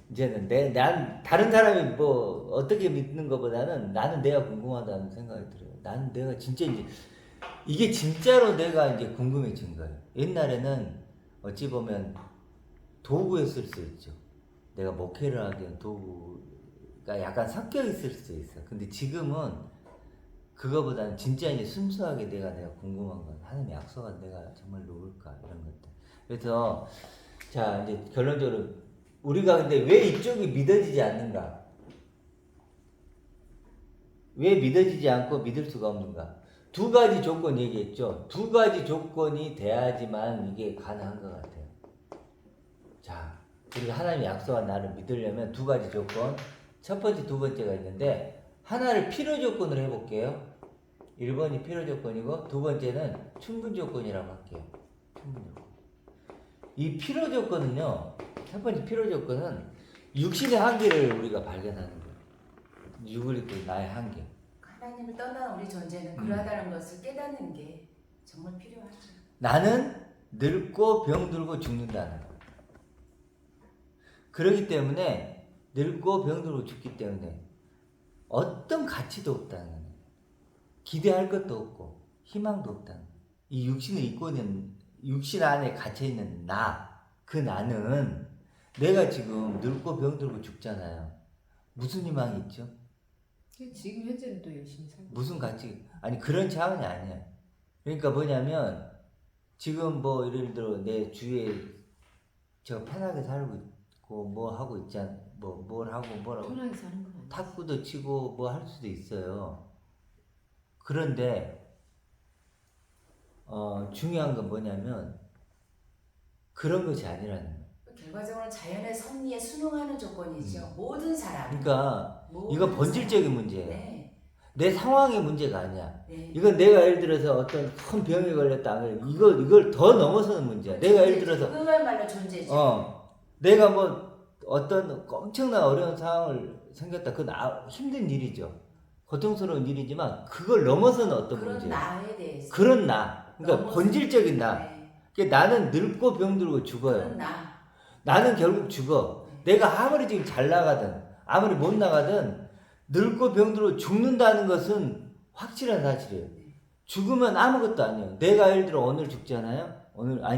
이제는 난 다른 사람이 뭐 어떻게 믿는 것보다는 나는 내가 궁금하다는 생각이 들어요. 나는 내가 진짜 이게 진짜로 내가 이제 궁금해진 거예요. 옛날에는 어찌 보면 도구였을 수 있죠. 내가 목회를 하기 위한 도구가 약간 섞여 있을 수 있어. 근데 지금은 그거보다는 진짜 이제 순수하게 내가 궁금한 건 하나님 약속한 내가 정말 누굴까 이런 것들. 그래서 자 이제 결론적으로 우리가 근데 왜 이쪽이 믿어지지 않는가? 왜 믿어지지 않고 믿을 수가 없는가? 두 가지 조건 얘기했죠. 두 가지 조건이 돼야지만 이게 가능한 것 같아요. 자, 우리가 하나님이 약속한 나를 믿으려면 두 가지 조건. 첫 번째, 두 번째가 있는데 하나를 필요 조건으로 해볼게요. 1번이 필요 조건이고 두 번째는 충분 조건이라고 할게요. 충분 조건. 이 필요 조건은요. 첫 번째 필요 조건은 육신의 한계를 우리가 발견하는 거예요. 육을 입고 나의 한계. 하나님을 떠난 우리 존재는 그러하다는 것을 깨닫는 게 정말 필요하죠. 나는 늙고 병들고 죽는다는 거. 그렇기 때문에 늙고 병들고 죽기 때문에 어떤 가치도 없다는 거예요. 기대할 것도 없고 희망도 없다는 거예요. 이 육신을 입고 있는 육신 안에 갇혀 있는 그 나는 내가 지금 늙고 병들고 죽잖아요. 무슨 희망이 있죠? 지금 현재는 또 열심히 살고. 무슨 가치? 아니 그런 차원이 아니야. 그러니까 뭐냐면 지금 뭐 예를 들어 내 주위에 저 편하게 살고 있고 뭐 하고 있잖아. 뭘 하고 뭐라고 편하게 사는 건 아니야. 탁구도 치고 뭐 할 수도 있어요. 그런데 중요한 건 뭐냐면 그런 것이 아니라는 거예요. 결과적으로 자연의 섭리에 순응하는 조건이죠. 모든 사람. 그러니까 모든 이건 본질적인 사람. 문제예요. 네. 내 상황의 문제가 아니야. 네. 이건 내가 예를 들어서 어떤 큰 병에 걸렸다 안 걸렸다 이걸 더 넘어서는 문제야. 내가 예를 들어서 그거야말로 존재죠. 내가 뭐 어떤 엄청난 어려운 상황을 생겼다. 그건 힘든 일이죠. 고통스러운 일이지만 그걸 넘어서는 어떤 그런 문제야. 나에 대해서. 그런 그러니까 넘어서는- 본질적인 네. 그러니까 나는 늙고 병들고 죽어요. 그런 나. 나는 결국 죽어. 내가 아무리 지금 잘 나가든 아무리 못 나가든 늙고 병들고 죽는다는 것은 확실한 사실이에요. 죽으면 아무것도 아니에요. 내가 예를 들어 오늘 죽잖아요.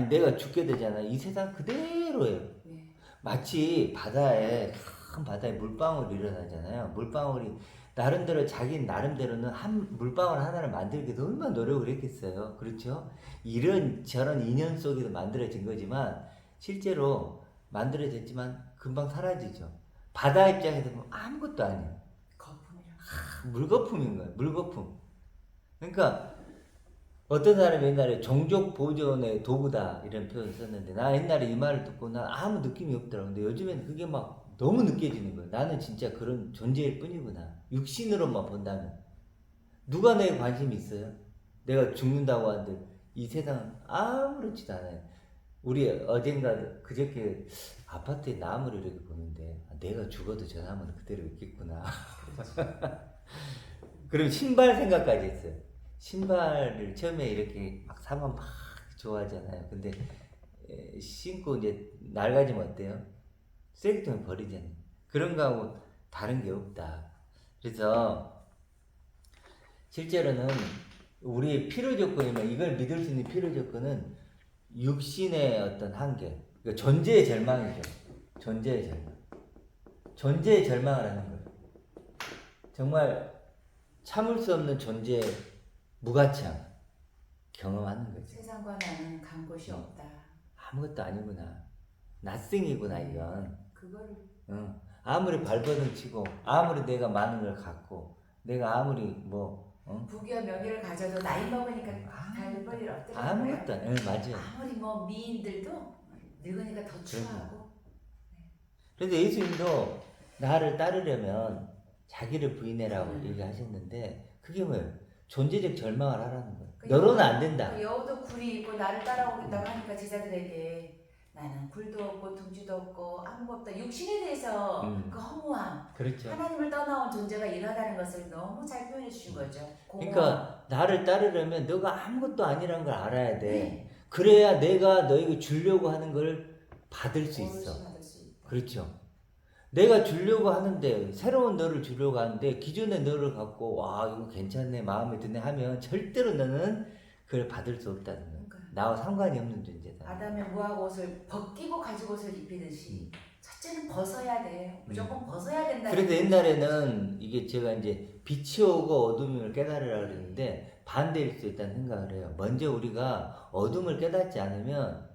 내가 죽게 되잖아요. 이 세상 그대로예요. 네. 마치 큰 바다에 물방울이 일어나잖아요. 물방울이 자기 나름대로는 물방울 하나를 만들기 위해서 얼마나 노력을 했겠어요. 그렇죠? 이런 저런 인연 속에서 만들어진 거지만 실제로 만들어졌지만 금방 사라지죠. 바다 입장에서 보면 아무것도 아니에요. 거품이라. 물거품인 거예요. 물거품. 그러니까 어떤 사람이 옛날에 종족 보존의 도구다 이런 표현을 썼는데 나 옛날에 이 말을 듣고 난 아무 느낌이 없더라고. 근데 요즘에는 그게 막 너무 느껴지는 거예요. 나는 진짜 그런 존재일 뿐이구나. 육신으로만 본다면. 누가 내게 관심이 있어요? 내가 죽는다고 하는데 이 세상은 아무렇지도 않아요. 우리 어젠가 그저께 아파트에 나무를 이렇게 보는데 내가 죽어도 저 나무는 그대로 있겠구나. 그리고 신발 생각까지 했어요. 신발을 처음에 이렇게 막 사면 막 좋아하잖아요. 근데 신고 이제 낡아지면 어때요? 쓰레기통에 버리잖아요. 그런 거하고 다른 게 없다. 그래서 실제로는 우리의 필요 조건이면 이걸 믿을 수 있는 필요 조건은 육신의 어떤 한계, 그러니까 존재의 절망이죠. 존재의 절망. 존재의 절망을 하는 거예요. 정말 참을 수 없는 존재의 무가치함 경험하는 거죠. 세상과 나는 간 곳이 없다. 아무것도 아니구나. 낯생이구나 이건. 그거를 아무리 발버둥 치고 아무리 내가 많은 걸 갖고 내가 아무리 뭐 부귀와 명예를 가져도 나이 먹으니까 별 일 없더라고요. 아무것도 아니에요. 맞아요. 아무리 뭐 미인들도 늙으니까 더 추하고. 그런데 예수님도 나를 따르려면 자기를 부인해라고 얘기하셨는데 그게 뭐예요? 존재적 절망을 하라는 거예요. 너로는 안 된다. 그 여우도 굴이 있고 나를 따라오겠다고 하니까 제자들에게 나는 굴도 없고 둥지도 없고 아무것도 없다. 육신에 대해서 그 허무함, 그렇죠. 하나님을 떠나온 존재가 일하다는 것을 너무 잘 표현해 주신 거죠. 공허함. 그러니까 나를 따르려면 너가 아무것도 아니라는 걸 알아야 돼. 네. 그래야 내가 너에게 주려고 하는 걸 받을 수 있어. 받을 수 있다. 그렇죠. 내가 주려고 하는데 새로운 너를 주려고 하는데 기존의 너를 갖고 와 이거 괜찮네 마음에 드네 하면 절대로 너는 그걸 받을 수 없다는 거야. 그러니까. 나와 상관이 없는 존재다. 아담의 무화과 옷을 벗기고 가죽 옷을 입히듯이 첫째는 벗어야 돼. 무조건 벗어야 된다. 그래서 옛날에는 이게 제가 이제 빛이 오고 어둠을 깨달으라 그랬는데 반대일 수 있다는 생각을 해요. 먼저 우리가 어둠을 깨닫지 않으면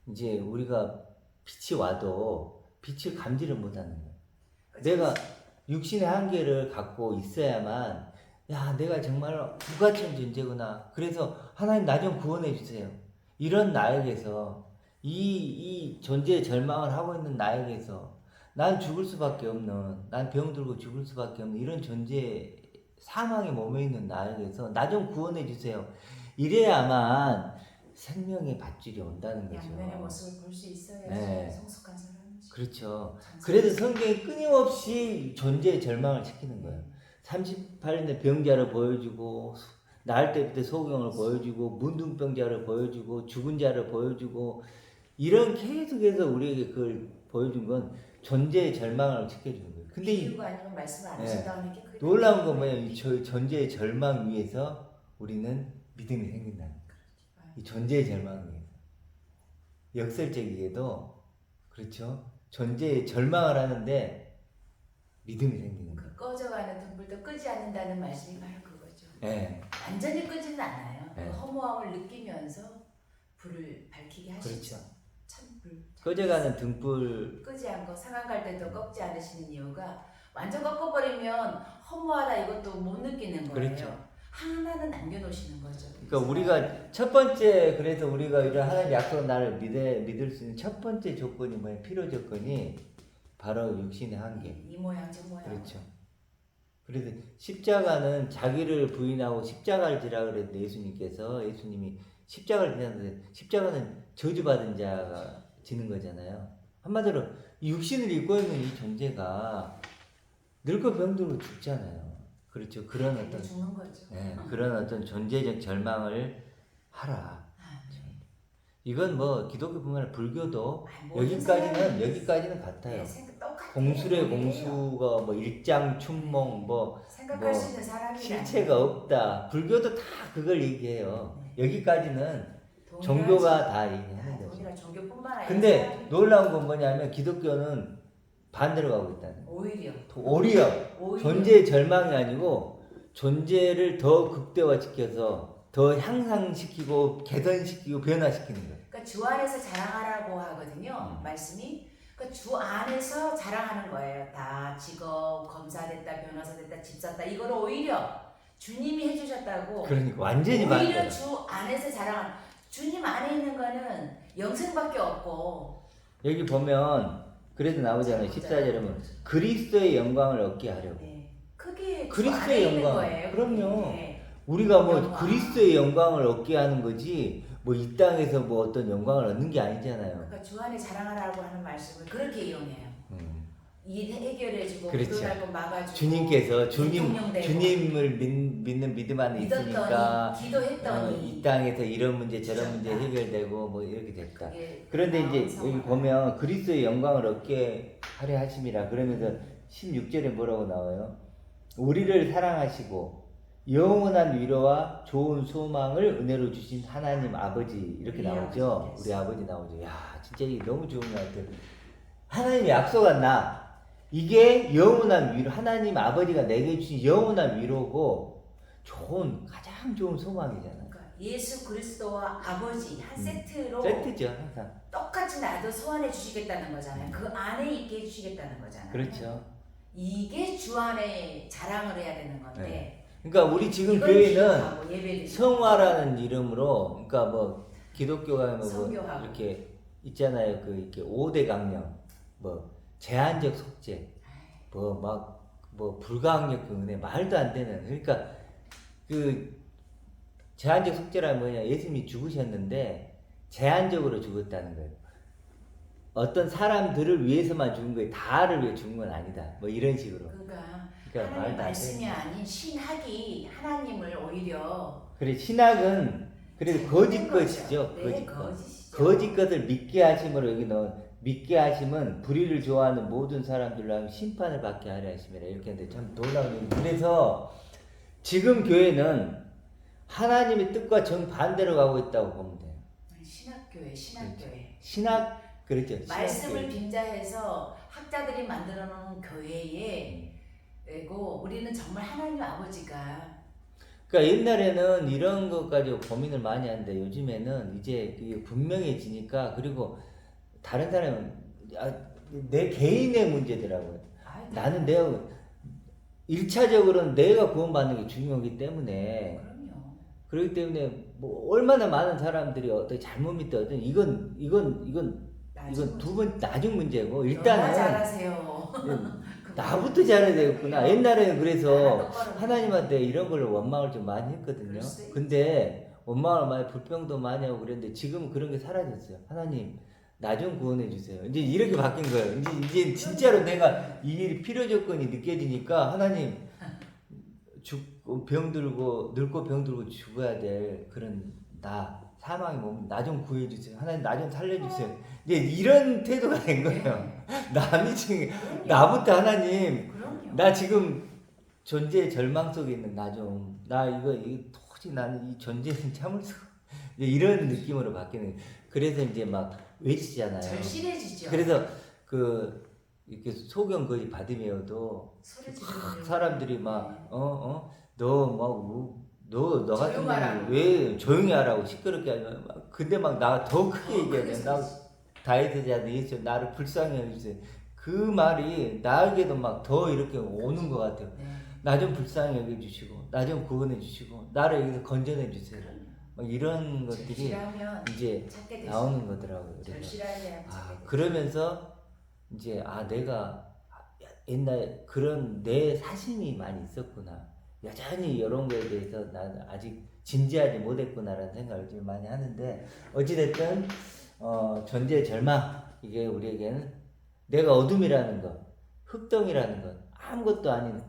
이제 우리가 빛이 와도 빛을 감지를 못하는 거예요. 내가 육신의 한계를 갖고 있어야만 야 내가 정말 무가치한 존재구나. 그래서 하나님 나 좀 구원해 주세요. 이런 나에게서 이 존재의 절망을 하고 있는 나에게서 난 죽을 수밖에 없는 난 병들고 죽을 수밖에 없는 이런 존재 사망의 몸에 있는 나에게서 나 좀 구원해 주세요. 이래야만 생명의 밧줄이 온다는 거죠. 양면의 모습을 볼 수 있어야지. 네. 성숙한 사람이지. 그렇죠. 그래서 성경이 끊임없이 존재의 절망을 시키는 거예요. 38년의 병자를 보여주고 나을 때부터 소경을 보여주고 문둥병자를 보여주고 죽은 자를 보여주고 이런 계속해서 우리에게 그걸 보여준 건 존재의 절망을 시켜주는 거예요. 근데 이 비유가 아니면 말씀 안 하신다는 게 크게 놀라운 건 뭐예요? 이 존재의 절망 위에서 우리는 믿음이 생긴다는 거예요. 이 존재의 절망 위에서. 역설적이게도 그렇죠. 존재의 절망을 하는데 믿음이 생기는 거예요. 그 꺼져가는 등불도 끄지 않는다는 말씀이 바로 그거죠. 네. 완전히 끄지는 않아요. 네. 그 허무함을 느끼면서 불을 밝히게 하시죠. 그렇죠. 참불. 꺼져가는 등불 끄지 않고 상한 갈 때도 꺾지 않으시는 이유가 완전 꺾어버리면 허무하다 이것도 못 느끼는 거예요. 그렇죠. 하나는 남겨놓으시는 거죠. 그러니까 우리가 첫 번째 그래서 우리가 이런 하나님 약속 나를 믿을 수 있는 첫 번째 조건이 뭐예요? 필요 조건이 바로 육신의 한계. 이 모양 저 모양. 그렇죠. 그래서 십자가는 자기를 부인하고 십자가를 지라 그랬는데 예수님이 십자가를 지는데 십자가는 저주받은 자가 지는 거잖아요. 한마디로 이 육신을 입고 있는 이 존재가 늙고 병들고 죽잖아요. 그렇죠. 그런 어떤 죽는 거죠. 그런 어떤 존재적 절망을 하라. 이건 뭐 기독교뿐만 아니라 불교도 여기까지는 같아요. 공술의 공수가 뭐 일장춘몽 뭐 생각할 수 있는 사람이 실체가 없다. 불교도 다 그걸 얘기해요. 여기까지는 종교가 다 얘기하는 거죠. 동일한 종교뿐만 아니라 근데 놀라운 건 뭐냐면 기독교는 반대로 가고 있다는 거예요. 오히려 존재의 절망이 아니고 존재를 더 극대화시켜서 더 향상시키고 개선시키고 변화시키는 거예요. 그러니까 주 안에서 자랑하라고 하거든요. 말씀이. 그러니까 주 안에서 자랑하는 거예요. 다 직업, 검사 됐다, 변호사 됐다, 집 샀다. 이거를 오히려 주님이 해주셨다고. 그러니까 완전히 오히려 반대로. 주 안에서 자랑하는. 주님 안에 있는 거는 영생밖에 없고. 여기 보면 그래도 나오잖아요. 14절에 보면 그리스도의 영광을 얻게 하려고. 네. 크게 그리스도의 주 안에 있는 영광. 거예요. 그럼요. 네. 우리가 뭐 영광. 그리스도의 영광을 얻게 하는 거지 뭐 이 땅에서 뭐 어떤 영광을 얻는 게 아니잖아요. 그러니까 주 안에 자랑하라고 하는 말씀을 그렇게 이용해요. 일 해결해주고 그렇죠. 불안하고 막아주고 주님께서 대통령 되고, 주님을 믿는 믿음 안에 믿었더니 있으니까 기도했더니 이 땅에서 이런 문제 저런 문제 주셨다. 해결되고 뭐 이렇게 됐다. 그게 그런데 이제 상황. 여기 보면 그리스도의 영광을 얻게 하려 하심이라 그러면서 16절에 뭐라고 나와요? 우리를 사랑하시고 영원한 위로와 좋은 소망을 은혜로 주신 하나님 아버지 이렇게 우리 나오죠. 아버지께서. 우리 아버지 나오죠. 야, 진짜 이게 너무 좋은 것 같아요. 하나님이 약속한 나 이게 영원한 위로 하나님 아버지가 내게 주신 영원한 위로고 가장 좋은 소망이잖아요. 그러니까 예수 그리스도와 아버지 한 세트로 세트죠 항상. 똑같이 나도 소환해 주시겠다는 거잖아요. 그 안에 있게 해주시겠다는 거잖아요. 그렇죠. 이게 주 안에 자랑을 해야 되는 건데. 네. 그러니까 우리 지금 이걸 교회는 기도하고 예배드리고 성화라는 이름으로 그러니까 뭐 기독교가 뭐 성교하고. 이렇게 있잖아요. 그 이렇게 5대 강령 뭐 제한적 속죄 뭐 불가항력 은혜 말도 안 되는 그러니까 그 제한적 속죄란 뭐냐 예수님이 죽으셨는데 제한적으로 죽었다는 거예요. 어떤 사람들을 위해서만 죽은 거예요. 다를 위해 죽은 건 아니다. 뭐 이런 식으로. 그러니까 그러니까 하나님 말도 안 말씀이 되는. 아닌 신학이 하나님을 오히려 그래 신학은 그래도 거짓 것이죠. 네, 거짓 것. 거짓이죠. 거짓 것을 믿게 하심으로 여기 넣은 믿게 하심은 불의를 좋아하는 모든 사람들로 하면 심판을 받게 하려 하심이라 이렇게 하는데 참 놀라운 얘기. 그래서 지금 교회는 하나님의 뜻과 정반대로 가고 있다고 보면 돼요. 신학교회, 신학교회. 신학 그렇죠. 말씀을 신학교회. 빙자해서 학자들이 만들어 놓은 교회에고 우리는 정말 하나님 아버지가 그러니까 옛날에는 이런 것 가지고 고민을 많이 하는데 요즘에는 이제 그게 분명해지니까 그리고 다른 사람은 내 개인의 문제더라고요. 나는 내가 1차적으로는 내가 구원받는 게 중요하기 때문에 그럼요. 그렇기 때문에 뭐 얼마나 많은 사람들이 어떻게 잘못 믿든 이건 두 번 나중 문제고 너나 일단은 잘하세요. 나부터 잘해야 되겠구나. 옛날에는 그래서 똑바로 하나님한테 이런 걸로 원망을 좀 많이 했거든요. 그럴 수 있지. 근데 원망을 많이 불평도 많이 하고 그랬는데 지금은 그런 게 사라졌어요. 하나님 나 좀 구원해 주세요. 이제 이렇게 바뀐 거예요. 이제 진짜로 내가 이 일이 필요 조건이 느껴지니까 하나님 죽고 병 들고 늙고 병 들고 죽어야 될 그런 나 사망의 몸 나 좀 구해 주세요. 하나님 나 좀 살려 주세요. 이제 이런 태도가 된 거예요. 남이 지금 나부터 하나님 그럼요. 나 지금 존재의 절망 속에 있는 나 이거 도저히 나는 이 존재는 참을 수가 이제 이런 느낌으로 바뀌는 거예요. 그래서 이제 막 외치잖아요. 절실해지죠. 그래서 그 이렇게 소경 거지 받으며도 소리 지르는 사람들이 막 너 같은 조용하라고. 놈이 왜 조용히 하라고 시끄럽게 하면 막 근데 막 나 더 크게 얘기하면 나 다윗의 예수 나를 불쌍히 여기세요. 그 말이 나에게도 막 더 이렇게 오는 것 같아요. 네. 나 좀 불쌍히 여겨주시고 나 좀 구원해 주시고 나를 여기서 건져내 주세요. 막 이런 것들이 절실하면 이제 찾게 되죠. 나오는 거더라고요. 그래서 절실하면 찾게 되죠. 그러면서 이제 내가 옛날에 그런 내 사심이 많이 있었구나. 여전히 이런 거에 대해서 나는 아직 진지하지 못했구나라는 생각을 좀 많이 하는데 어찌됐든 존재의 절망 이게 우리에게는 내가 어둠이라는 것, 흑덩이라는 것, 아무것도 아닌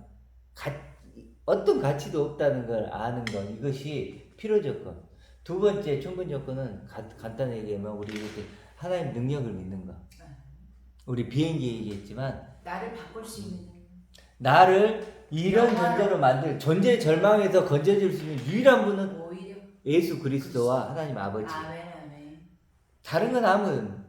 어떤 가치도 없다는 걸 아는 것 이것이 필요 조건. 두 번째 충분 조건은 간단히 얘기하면 우리 이렇게 하나님 능력을 믿는 것. 우리 비행기 얘기했지만 나를 바꿀 수 있는 나를 이런 영화로. 존재로 만들 존재의 절망에서 건져줄 수 있는 유일한 분은 오히려 예수 그리스도와 하나님 아버지. 아멘 아멘. 다른 건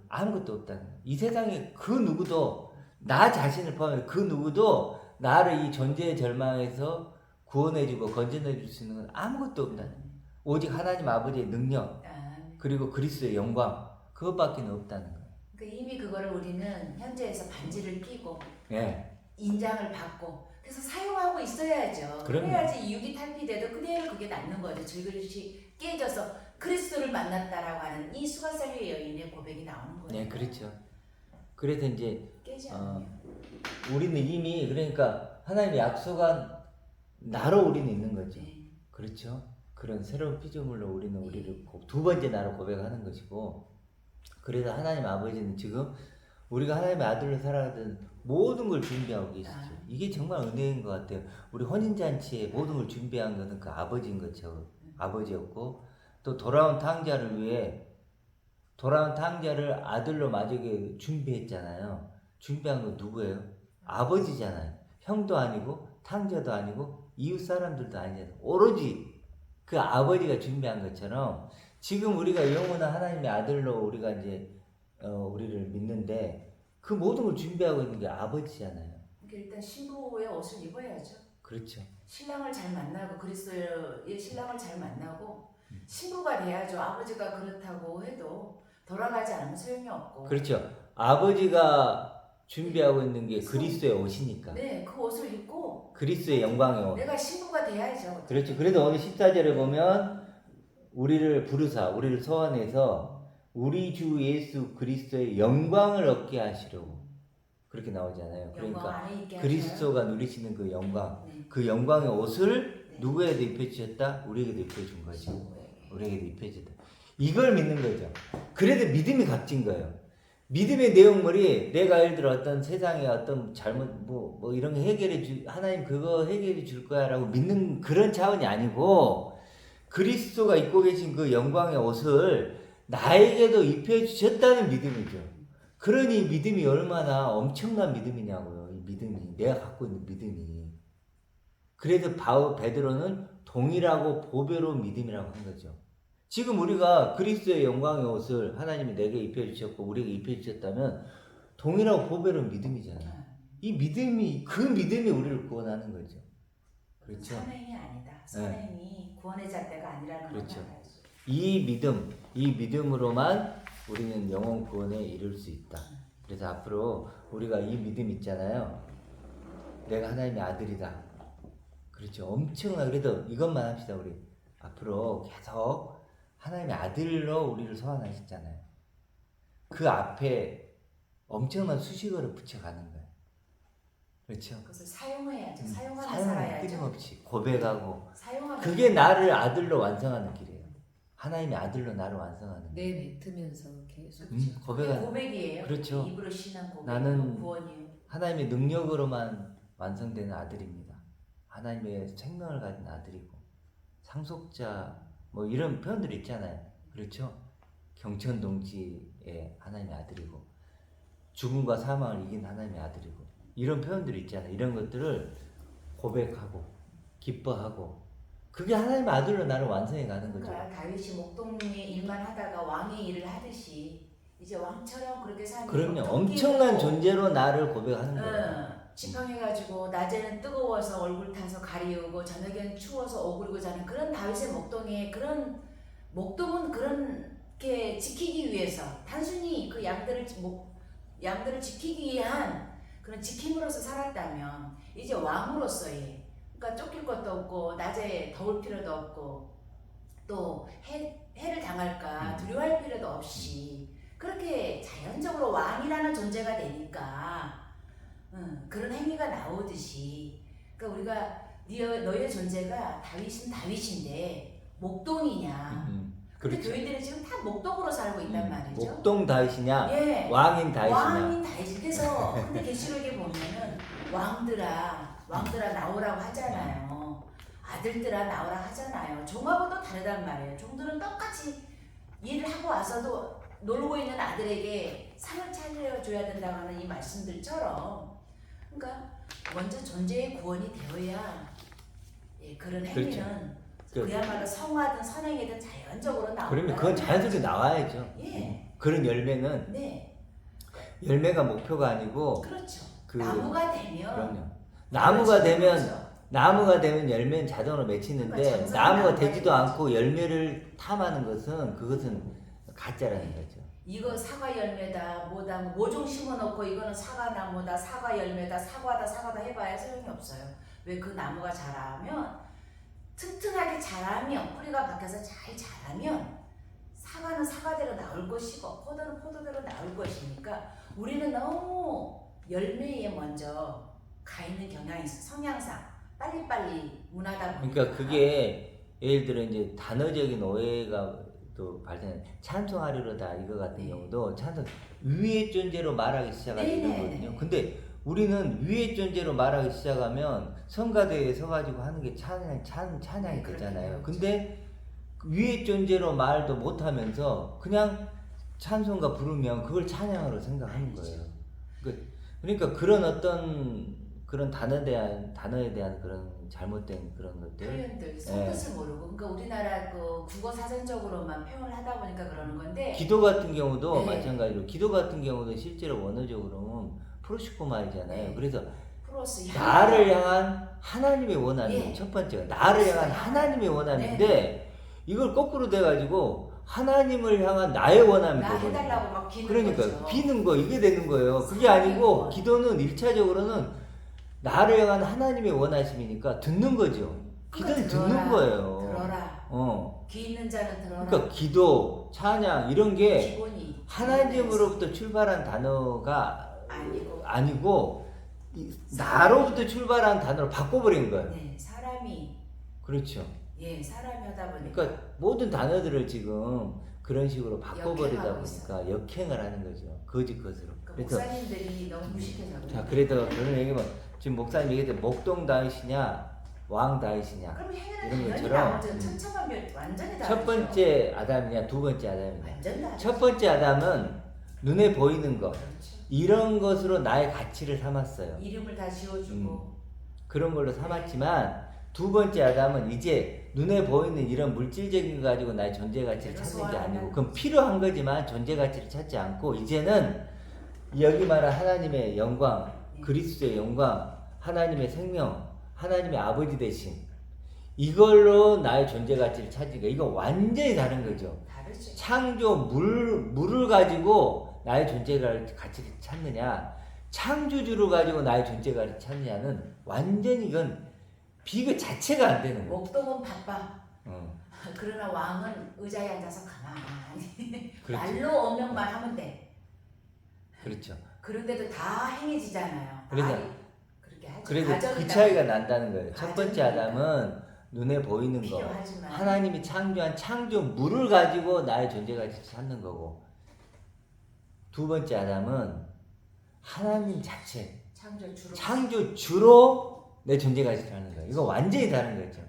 아무것도 없다는 거예요. 이 세상에 그 누구도 나 자신을 포함해 그 누구도 나를 이 존재의 절망에서 구원해주고 건져내줄 수 있는 건 아무것도 없다는 거예요. 오직 하나님 아버지의 능력 아멘. 그리고 그리스도의 영광 그것밖에 없다는 거예요. 그 이미 그거를 우리는 현재에서 반지를 끼고 예. 인장을 받고 그래서 사용하고 있어야죠. 그럼요. 그래야지 육이 탈피돼도 그대로 그게 남는 거죠. 질그릇이 깨져서 그리스도를 만났다라고 하는 이 수가살리 여인의 고백이 나오는 거예요. 네, 그렇죠. 그래서 이제 깨지 않으면. 우리는 이미 그러니까 하나님의 약속한 나로 우리는 있는 거죠. 네. 그렇죠. 그런 새로운 피조물로 우리는 우리를 두 번째 나로 고백하는 것이고 그래서 하나님 아버지는 지금 우리가 하나님의 아들로 살아가던 모든 걸 준비하고 계시죠. 이게 정말 은혜인 것 같아요. 우리 혼인잔치에 모든 걸 준비한 것은 그 아버지인 것처럼 아버지였고 또 돌아온 탕자를 위해 돌아온 탕자를 아들로 맞이하게 준비했잖아요. 준비한 건 누구예요? 아버지잖아요. 형도 아니고 탕자도 아니고 이웃 사람들도 아니잖아. 오로지 그 아버지가 준비한 것처럼 지금 우리가 영원한 하나님의 아들로 우리가 이제 우리를 믿는데 그 모든 걸 준비하고 있는 게 아버지잖아요. 그러니까 일단 신부의 옷을 입어야죠. 그렇죠. 신랑을 잘 만나고 그리스도의 신랑을 잘 만나고 신부가 돼야죠. 아버지가 그렇다고 해도 돌아가지 않으면 소용이 없고. 그렇죠. 아버지가 준비하고 있는 게 그리스도의 옷이니까. 네, 그 옷을 입고 그리스도의 영광의 옷. 내가 신부가 돼야죠. 그렇죠. 그래도 오늘 14절에 보면 우리를 부르사 우리를 소환해서 우리 주 예수 그리스도의 영광을 얻게 하시려고 그렇게 나오잖아요. 영광 그러니까 안에 있게 그리스도가 누리시는 그 영광, 네. 그 영광의 옷을 네. 누구에게도 입혀주셨다? 우리에게도 입혀준 거죠. 신부에게. 우리에게도 입혀주다. 이걸 믿는 거죠. 그래도 믿음이 값진 거예요. 믿음의 내용물이 내가 예를 들어 어떤 세상에 어떤 잘못 뭐 이런 거 하나님 그거 해결해 줄 거야라고 믿는 그런 차원이 아니고 그리스도가 입고 계신 그 영광의 옷을 나에게도 입혀 주셨다는 믿음이죠. 그러니 믿음이 얼마나 엄청난 믿음이냐고요. 이 믿음이 내가 갖고 있는 믿음이. 그래서 베드로는 동일하고 보배로운 믿음이라고 한 거죠. 지금 우리가 그리스도의 영광의 옷을 하나님이 내게 입혀주셨고 우리에게 입혀주셨다면 동일하고 보배로운 믿음이잖아요. 이 믿음이 그 믿음이 우리를 구원하는 거죠. 그렇죠. 선행이 아니다. 선행이 구원의 잣대가 아니라는 그렇죠. 걸 알아야죠. 이 믿음으로만 우리는 영원 구원에 이룰 수 있다. 그래서 앞으로 우리가 이 믿음 있잖아요. 내가 하나님의 아들이다. 그렇죠. 엄청나. 그래도 이것만 합시다. 우리 앞으로 계속 하나님의 아들로 우리를 소환하셨잖아요. 그 앞에 엄청난 수식어를 붙여가는 거예요. 그렇죠. 그것을 사용해야죠. 사용하며 사용을 살아야죠. 끊임없이 고백하고 사용하며 그게 나를 아들로 완성하는 길이에요. 하나님의 아들로 나를 완성하는 길. 내뱉으면서 계속 그게 고백하는 고백이에요. 그렇죠. 입으로 신한 고백. 나는 구원이요. 하나님의 능력으로만 완성되는 아들입니다. 하나님의 생명을 가진 아들이고 상속자 뭐 이런 표현들이 있잖아요. 그렇죠? 경천동지의 하나님의 아들이고 죽음과 사망을 이긴 하나님의 아들이고 이런 표현들이 있잖아요. 이런 것들을 고백하고 기뻐하고 그게 하나님의 아들로 나를 완성해 가는 거죠. 그러니까 다윗이 목동의 일만 하다가 왕의 일을 하듯이 이제 왕처럼 그렇게 사는 그럼요. 엄청난 존재로 나를 고백하는 거예요. 지팡해가지고 낮에는 뜨거워서 얼굴 타서 가리우고 저녁에는 추워서 오그리고 자는 그런 다윗의 목동의 그런 목동은 그렇게 지키기 위해서 단순히 그 양들을 지키기 위한 그런 지킴으로서 살았다면 이제 왕으로서의 그러니까 쫓길 것도 없고 낮에 더울 필요도 없고 또 해를 당할까 두려워할 필요도 없이 그렇게 자연적으로 왕이라는 존재가 되니까 그런 행위가 나오듯이 그러니까 우리가 너의 존재가 다윗은 다윗인데 목동이냐 근데 그렇죠. 교인들은 지금 다 목동으로 살고 있단 말이죠. 목동 다윗이냐 예. 왕인 다윗이냐 왕인 다윗. 그래서 근데 계시록에 보면은 왕들아 나오라고 하잖아요. 아들들아 나오라 하잖아요. 종하고도 다르단 말이에요. 종들은 똑같이 일을 하고 와서도 놀고 있는 아들에게 상을 차려줘야 된다고 하는 이 말씀들처럼 그러니까 먼저 존재의 구원이 되어야 그런 행위는 그야말로 성화든 선행이든 자연적으로 나온다. 그러면 그건 자연스럽게 나와야죠. 예. 그런 열매는 네. 열매가 목표가 아니고 그렇죠. 나무가 되면 그럼요. 나무가 되면 열매는 자동으로 맺히는데 그러니까 나무가 되지도 않고 열매를 탐하는 그것은 가짜라는 거죠. 이거 사과 열매다 뭐다 모종 심어놓고 이거는 사과나무다 사과 열매다 사과다 해봐야 소용이 없어요. 왜 그 나무가 자라면 튼튼하게 자라면 뿌리가 박혀서 잘 자라면 사과는 사과대로 나올 것이고 포도는 포도대로 나올 것이니까 우리는 너무 열매에 먼저 가 있는 경향이 있어. 성향상 빨리빨리 문화다 보니까. 그러니까 그게 예를 들어 이제 단어적인 오해가 또 발생. 찬송하리로다 이거 같은 네. 경우도 찬송 위의 존재로 말하기 시작하는 네네네. 거거든요. 근데 우리는 위의 존재로 말하기 시작하면 성가대에 서가지고 하는 게 찬양이 네, 되잖아요. 그렇죠. 근데 위의 존재로 말도 못하면서 그냥 찬송가 부르면 그걸 찬양으로 생각하는 거예요. 그러니까 그런 어떤 그런 단어에 대한 그런 잘못된 그런 것들. 표현들 속뜻을 모르고 그러니까 우리나라 그 국어 사전적으로만 표현을 하다 보니까 그러는 건데 기도 같은 경우도 네. 마찬가지로 기도 같은 경우도 실제로 원어적으로는 프로시코마이잖아요. 네. 그래서 프로스 나를 향한 하나님의 원함이 예. 첫 번째가 나를 향한 하나님의 원함인데 이걸 거꾸로 돼가지고 하나님을 향한 나의 원함이 나 되거든요. 해달라고 막 비는 그러니까 거죠. 비는 거 이게 되는 거예요. 그게 아니고 사랑의 기도는 1차적으로는 나를 향한 하나님의 원하심이니까 듣는 거죠. 기도는 들어라, 듣는 거예요. 들어라. 귀 있는 자는 들어라. 그러니까 기도, 찬양 이런 게 기본이 하나님으로부터 출발한 단어가 아니고 아니고 나로부터 출발한 단어로 바꿔버린 거예요. 네, 사람이 그렇죠. 사람이 하다 보니까 그러니까 모든 단어들을 지금 그런 식으로 바꿔버리다 역행하고 보니까 역행을 하는 거죠. 거짓 것으로. 그러니까 목사님들이 너무 무식해서 자, 그래도 그런 얘기면 지금 목사님 얘기했듯 목동 다윗이냐 왕 다윗이냐 그럼 행위는 이런 당연히 것처럼 나머지 천차만별 완전히 다르죠. 첫 번째 아담이냐 두 번째 아담이냐. 완전 다르죠. 첫 번째 아담은 눈에 보이는 것 그렇죠. 이런 것으로 나의 가치를 삼았어요. 이름을 다 지어주고 그런 걸로 삼았지만 두 번째 아담은 이제 눈에 보이는 이런 물질적인 거 가지고 나의 존재 가치를 찾는 게 아니고 그건 필요한 거지만 존재 가치를 찾지 않고 이제는 여기 말한 하나님의 영광, 그리스도의 영광, 하나님의 생명, 하나님의 아버지 되심 이걸로 나의 존재 가치를 찾으니까 이거 완전히 다른 거죠. 다르죠. 창조 물을 가지고 나의 존재 가치를 찾느냐 창조주를 가지고 나의 존재 가치를 찾느냐는 완전히 이건 비교 자체가 안 되는 거예요. 목동은 바빠. 어. 그러나 왕은 의자에 앉아서 가만히 그렇죠. 말로 어명만 하면 돼. 그렇죠. 그런데도 다 행해지잖아요. 그래서- 그렇게 하지. 그래도 그 가정이다. 차이가 난다는 거예요. 첫 번째 가정이니까. 아담은 눈에 보이는 거 필요하지만 하나님이 창조한 창조물을 가지고 나의 존재 가치를 찾는 거고 두 번째 아담은 하나님 자체 창조주로 창조주로 내 존재 가치를 찾는 거예요. 이거 완전히 다른 거죠.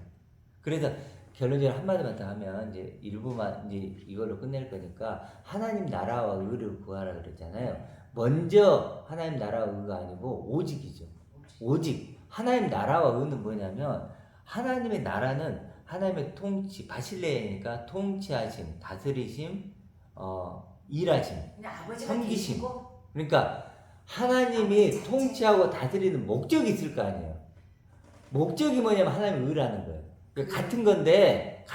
그래서 결론적으로 한마디만 더 하면 이제 일부만 이제 이걸로 끝낼 거니까 하나님 나라와 의를 구하라 그랬잖아요. 먼저 하나님 나라와 의가 아니고 오직이죠. 오직 하나님 나라와 의는 뭐냐면 하나님의 나라는 하나님의 통치 바실레이니까 통치하심, 다스리심, 일하심, 그냥 아버지가 섬기심. 계시고 그러니까 하나님이 통치하고 다스리는 목적이 있을 거 아니에요. 목적이 뭐냐면 하나님의 의라는 거예요. 그러니까 같은 건데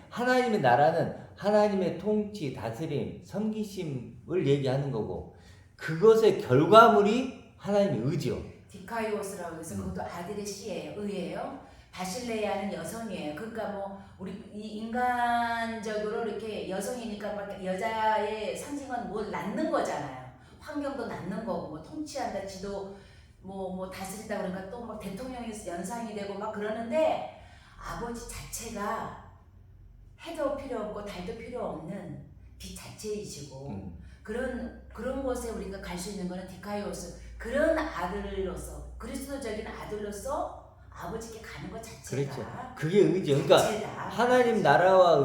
하나님의 나라는 하나님의 통치, 다스림, 섬기심을 얘기하는 거고 그것의 결과물이 하나님의 의죠. 디카이오스라고 해서 그것도 아들의 씨예요. 의예요. 바실레아는 여성이에요. 그러니까 뭐 우리 이 인간적으로 이렇게 여성이니까 막 여자의 상징은 뭘 낳는 거잖아요. 환경도 낳는 거고 뭐 통치한다, 지도 뭐 다스린다 그러니까 또 막 대통령이 연상이 되고 막 그러는데 아버지 자체가 해도 필요 없고 달도 필요 없는 빛 자체이시고 그런 곳에 우리가 갈 수 있는 거는 디카이오스 그런 아들로서 그리스도적인 아들로서 아버지께 가는 것 자체가 그렇죠. 그게 의죠. 그러니까 자체다. 하나님 나라와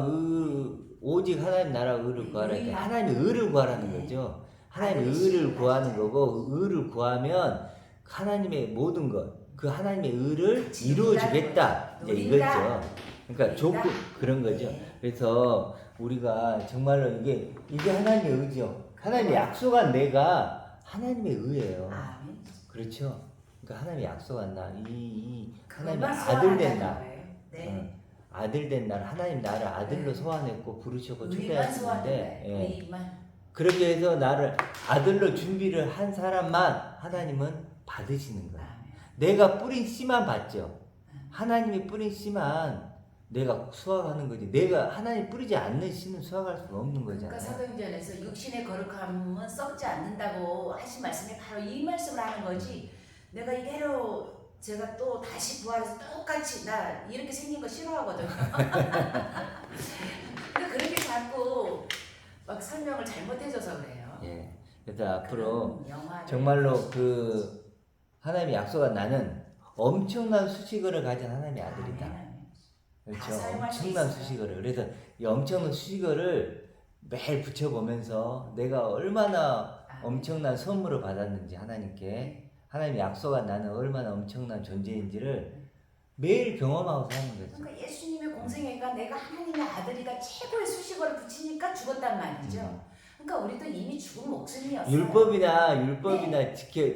오직 하나님 나라와 의를 구하라. 의만. 하나님의 의를 구하라는 네. 거죠. 하나님의 아들의 의를 씨를 구하는 가지고. 거고 의를 구하면 하나님의 모든 것, 그 하나님의 의를 같이 이루어주겠다. 이제 누린다. 이거죠. 그러니까 조건 그런 거죠. 네. 그래서 우리가 정말로 이게 하나님의 의죠. 하나님의 약속한 내가 하나님의 의예요. 아멘. 그렇죠. 그러니까 하나님이 약속한 나, 이 하나님의 그것만 아들 된 소원하는 나, 거예요. 네. 아들 된 날, 하나님 나를 아들로 네. 소환했고 부르셨고 의만 초대하셨는데, 소원하는 거예요. 예. 의만. 그렇게 해서 나를 아들로 준비를 한 사람만 하나님은 받으시는 거예요. 아멘. 내가 뿌린 씨만 받죠. 하나님이 뿌린 씨만 내가 수확하는 거지. 내가 하나님 뿌리지 않는 씨는 수확할 수가 없는 그러니까 거잖아요. 사도행전에서 육신의 거룩함은 썩지 않는다고 하신 말씀이 바로 이 말씀을 하는 거지. 내가 이대로 제가 또 다시 부활해서 똑같이 나 이렇게 생긴 거 싫어하거든요. 근데 그렇게 자꾸 막 설명을 잘못해줘서 그래요. 예. 그래서 앞으로 그런 영화를 정말로 그 하나님이 약속한 나는 엄청난 수식어를 가진 하나님의 아들이다. 아멘. 그렇죠. 다 사용할 수 엄청난 있어요. 수식어를. 그래서 이 엄청난 수식어를 매일 붙여보면서 내가 얼마나 아멘. 엄청난 선물을 받았는지 하나님께 하나님의 약속한 나는 얼마나 엄청난 존재인지를 매일 경험하고 사는 거죠. 그러니까 예수님의 공생애가 내가 하나님의 아들이다 최고의 수식어를 붙이니까 죽었단 말이죠. 그러니까 우리도 이미 죽은 목숨이었어요.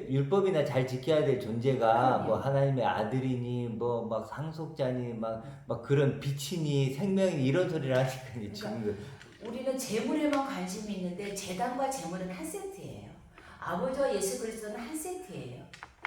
율법이나 잘 지켜야 될 존재가 그럼요. 뭐 하나님의 아들이니 뭐 막 상속자니 막 그런 빛이니 생명이니 이런 소리를 하니까 이제 지금 우리는 재물에만 관심이 있는데 재단과 재물은 한 세트예요. 아버지와 예수 그리스도는 한 세트예요.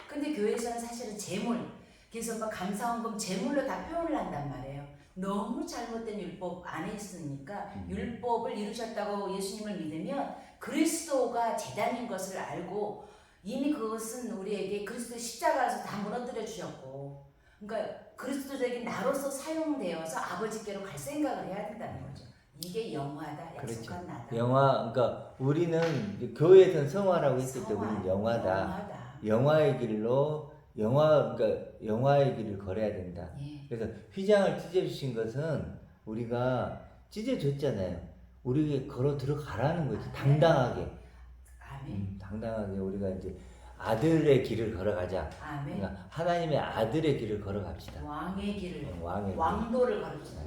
근데 교회에서는 사실은 재물, 그래서 막 감사원금 재물로 다 표현을 한단 말이에요. 너무 잘못된 율법 안에 있으니까 율법을 이루셨다고 예수님을 믿으면 그리스도가 재단인 것을 알고 이미 그것은 우리에게 그리스도의 십자가에서 다 무너뜨려 주셨고, 그러니까 그리스도적인 나로서 사용되어서 아버지께로 갈 생각을 해야 된다는 거죠. 이게 영화다, 약속한 나다. 그러니까 우리는 이제 교회에서는 성화라고 했을 때 우리는 영화다. 영화다. 영화의 길로 그러니까 영화의 길을 걸어야 된다. 예. 그래서 휘장을 찢어주신 것은 우리가 찢어줬잖아요. 우리에게 걸어 들어가라는 거지. 당당하게. 아멘. 당당하게 우리가 이제 아들의 길을 걸어가자. 아멘. 그러니까 하나님의 아들의 길을 걸어갑시다. 왕의 길을, 왕의 길. 왕도를 가르치다.